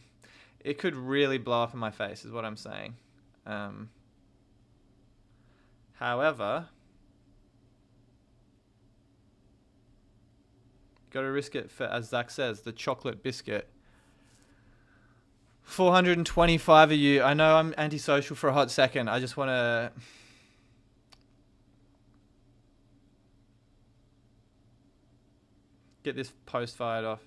it could really blow up in my face, is what I'm saying. However, got to risk it for, as Zach says, the chocolate biscuit. 425 of you. I know I'm antisocial for a hot second. I just want to get this post fired off.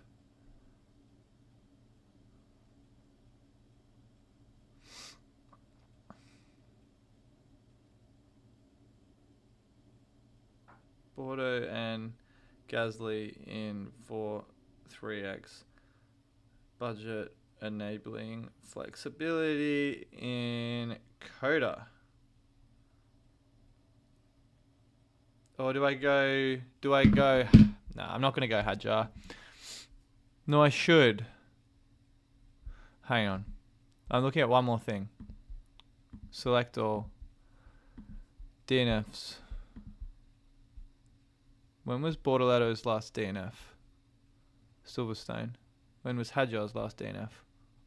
Bordeaux and Gasly in for 3x. Budget enabling flexibility in Coda. Or do I go... No, I'm not going to go Hadjar. No, I should. Hang on. I'm looking at one more thing. Select all. DNFs. When was Bortoletto's last DNF? Silverstone. When was Hadjar's last DNF?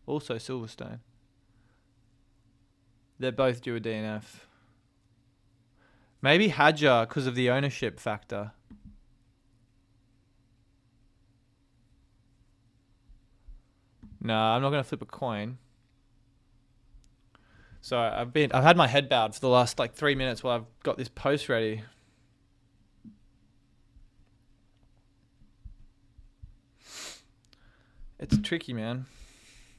Also Silverstone. They're both due a DNF. Maybe Hadjar because of the ownership factor. No, I'm not going to flip a coin. So I've had my head bowed for the last like 3 minutes while I've got this post ready. It's tricky, man.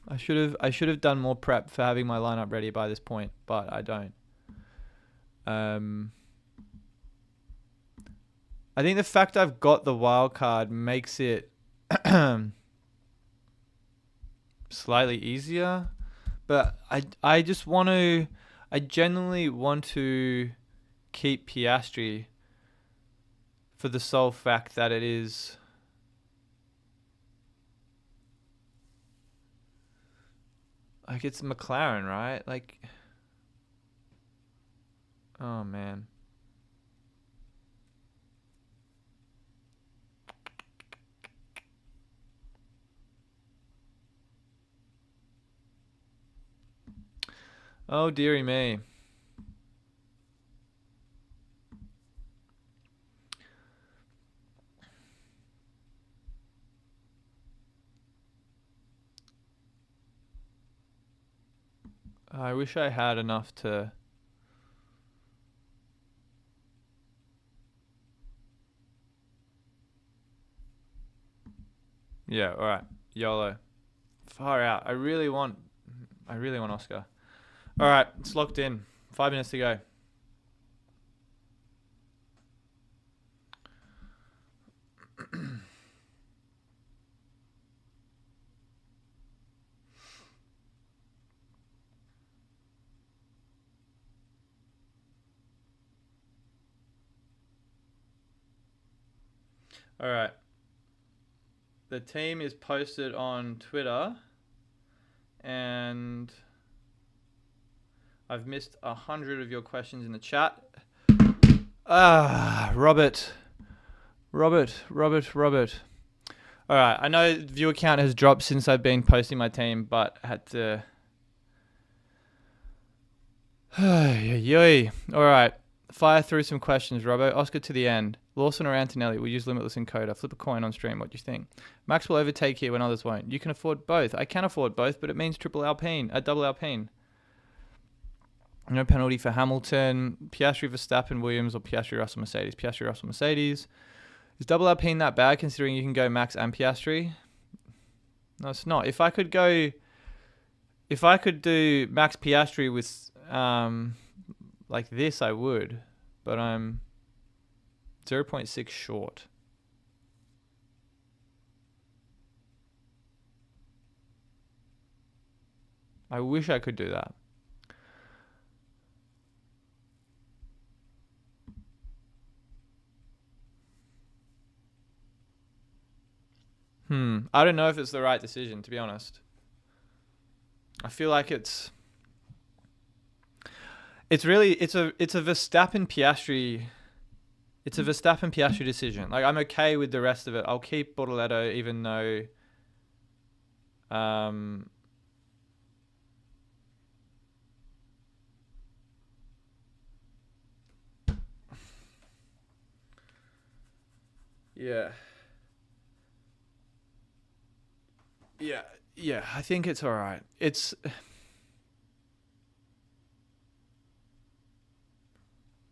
I should have done more prep for having my lineup ready by this point, but I don't. I think the fact I've got the wild card makes it slightly easier, but I genuinely want to keep Piastri for the sole fact that it is like it's McLaren, right? Like, oh man. Oh, dearie me. I wish I had enough to... Yeah, alright. YOLO. Far out. I really want Oscar. Alright, it's locked in. 5 minutes to go. Alright. The team is posted on Twitter, and I've missed 100 of your questions in the chat. Robert. Alright, I know viewer count has dropped since I've been posting my team, but I had to... Alright, fire through some questions, Robbo. Oscar to the end. Lawson or Antonelli will use Limitless encoder. Flip a coin on stream. What do you think? Max will overtake here when others won't. You can afford both. I can afford both, but it means double Alpine. No penalty for Hamilton. Piastri, Verstappen, Williams, or Piastri, Russell, Mercedes. Piastri, Russell, Mercedes. Is double Alpine that bad considering you can go Max and Piastri? No, it's not. If I could do Max Piastri with like this, I would, but I'm 0.6 short. I wish I could do that. I don't know if it's the right decision, to be honest. I feel like it's It's a Verstappen Piastri. It's a Verstappen Piastri decision. Like, I'm okay with the rest of it. I'll keep Bortoleto even though um yeah. Yeah. Yeah, I think it's all right.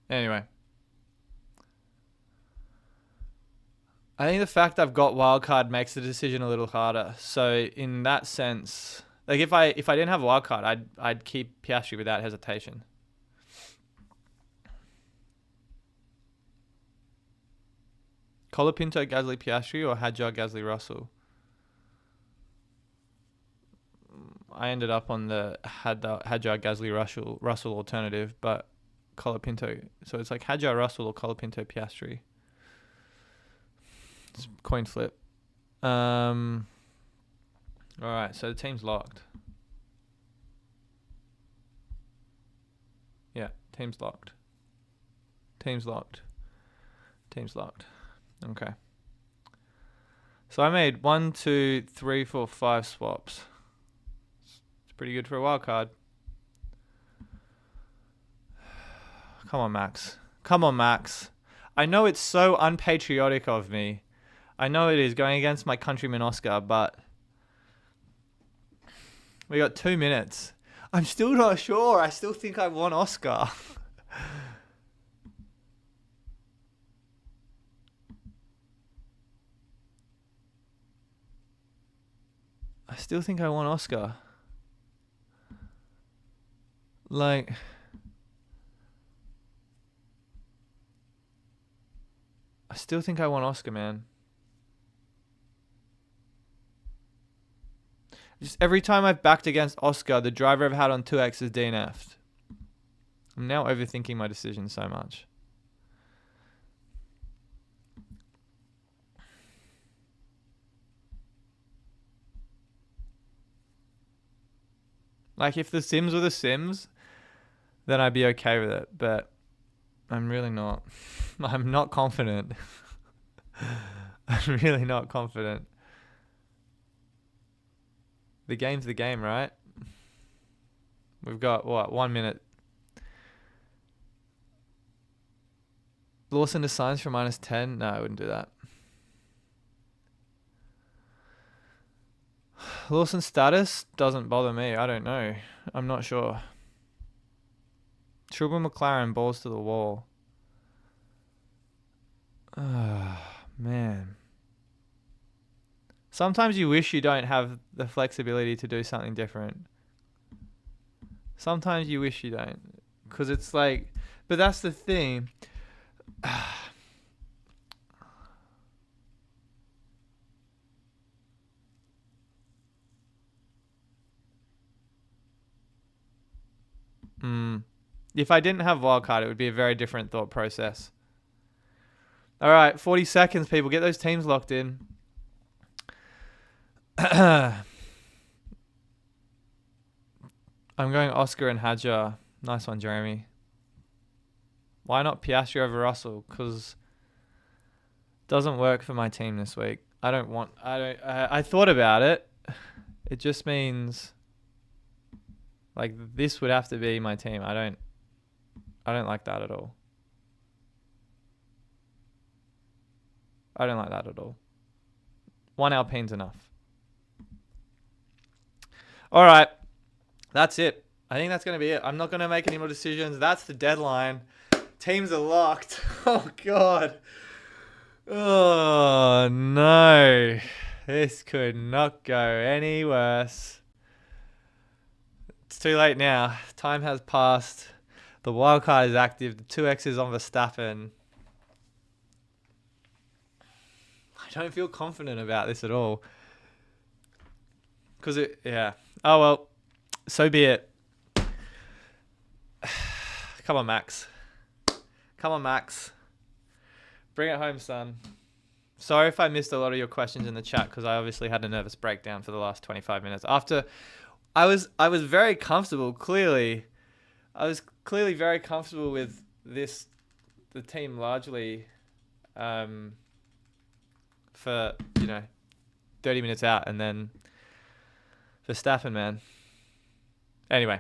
Anyway. I think the fact I've got wildcard makes the decision a little harder. So in that sense, like if I didn't have a wildcard, I'd keep Piastri without hesitation. Colapinto, Gasly, Piastri, or Hadjar, Gasly, Russell. I ended up on the Hadjar, Gasly, Russell alternative, but Colapinto. So it's like Hadjar, Russell, or Colapinto, Piastri. It's coin flip. All right, so the team's locked. Yeah, team's locked. Team's locked. Team's locked. Okay. So I made 1, 2, 3, 4, 5 swaps. It's pretty good for a wild card. Come on, Max. Come on, Max. I know it's so unpatriotic of me. I know it is going against my countryman Oscar, but we got 2 minutes. I'm still not sure. I still think I want Oscar. I still think I want Oscar. Like, I still think I want Oscar, man. Just every time I've backed against Oscar, the driver I've had on 2X is DNF'd. I'm now overthinking my decision so much. Like, if the Sims were the Sims, then I'd be okay with it. But I'm really not. I'm not confident. I'm really not confident. The game's the game, right? We've got, 1 minute. Lawson to Sainz for -10? No, I wouldn't do that. Lawson's status doesn't bother me. I don't know. I'm not sure. Triple McLaren, balls to the wall. Man. Sometimes you wish you don't have the flexibility to do something different. Sometimes you wish you don't. Because it's like... But that's the thing. If I didn't have wildcard, it would be a very different thought process. All right, 40 seconds, people. Get those teams locked in. I'm going Oscar and Hadjar. Nice one, Jeremy. Why not Piastri over Russell? Because it doesn't work for my team this week. I thought about it. It just means like this would have to be my team. I don't like that at all. I don't like that at all. 1 Alpine's enough. All right. That's it. I think that's going to be it. I'm not going to make any more decisions. That's the deadline. Teams are locked. Oh, God. Oh, no. This could not go any worse. It's too late now. Time has passed. The wildcard is active. The 2X is on Verstappen. I don't feel confident about this at all. Yeah. Oh, well. So be it. Come on, Max. Come on, Max. Bring it home, son. Sorry if I missed a lot of your questions in the chat because I obviously had a nervous breakdown for the last 25 minutes. After I was very comfortable, clearly. I was clearly very comfortable with the team largely, for 30 minutes out, and then Verstappen, man. Anyway,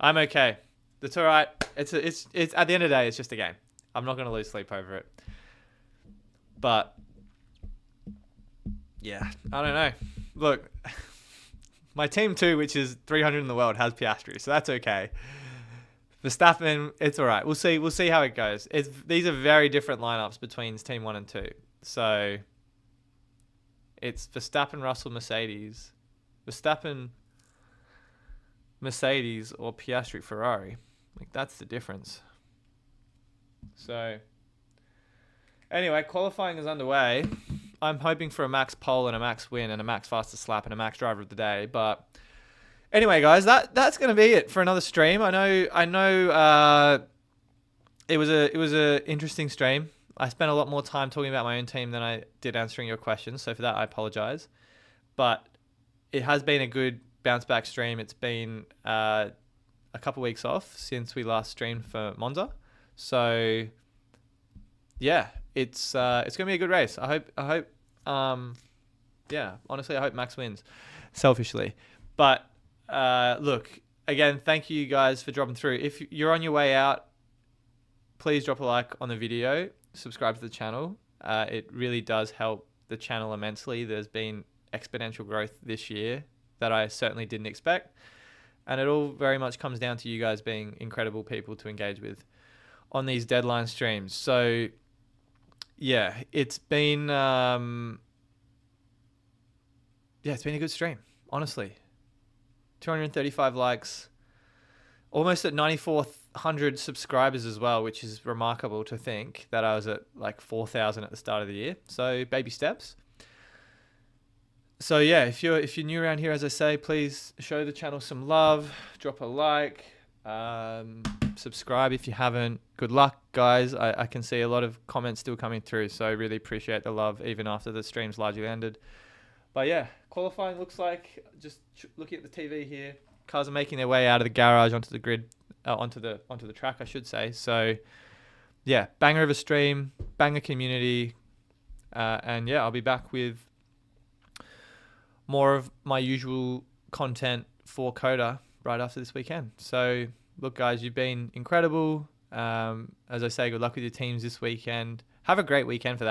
I'm okay. That's all right. It's at the end of the day, it's just a game. I'm not gonna lose sleep over it. But yeah, I don't know. Look, my team 2, which is 300 in the world, has Piastri, so that's okay. Verstappen, it's all right. We'll see how it goes. These are very different lineups between team 1 and 2. So it's Verstappen, Russell, Mercedes. Verstappen, Mercedes, or Piastri, Ferrari. Like, that's the difference. So anyway, qualifying is underway. I'm hoping for a max pole and a max win and a max fastest lap and a max driver of the day. But anyway, guys, that's going to be it for another stream. I know. It was a interesting stream. I spent a lot more time talking about my own team than I did answering your questions. So for that, I apologize. But it has been a good bounce back stream. It's been a couple weeks off since we last streamed for Monza. So yeah, it's going to be a good race. I hope. Yeah, honestly, I hope Max wins. Selfishly, but look, again, thank you guys for dropping through. If you're on your way out, please drop a like on the video. Subscribe to the channel. It really does help the channel immensely. There's been exponential growth this year that I certainly didn't expect, and it all very much comes down to you guys being incredible people to engage with on these deadline streams. So yeah, it's been it's been a good stream, honestly. 235 likes, almost at 9,400 subscribers as well, which is remarkable to think that I was at like 4,000 at the start of the year. So baby steps. So yeah, if you're new around here, as I say, please show the channel some love, drop a like, subscribe if you haven't. Good luck, guys. I can see a lot of comments still coming through, so I really appreciate the love even after the stream's largely ended. But yeah, qualifying looks like, just looking at the TV here, cars are making their way out of the garage onto the grid, onto the track, I should say. So yeah, banger of a stream, banger community, and yeah, I'll be back with more of my usual content for Coda right after this weekend. So look, guys, you've been incredible. As I say, good luck with your teams this weekend. Have a great weekend for that.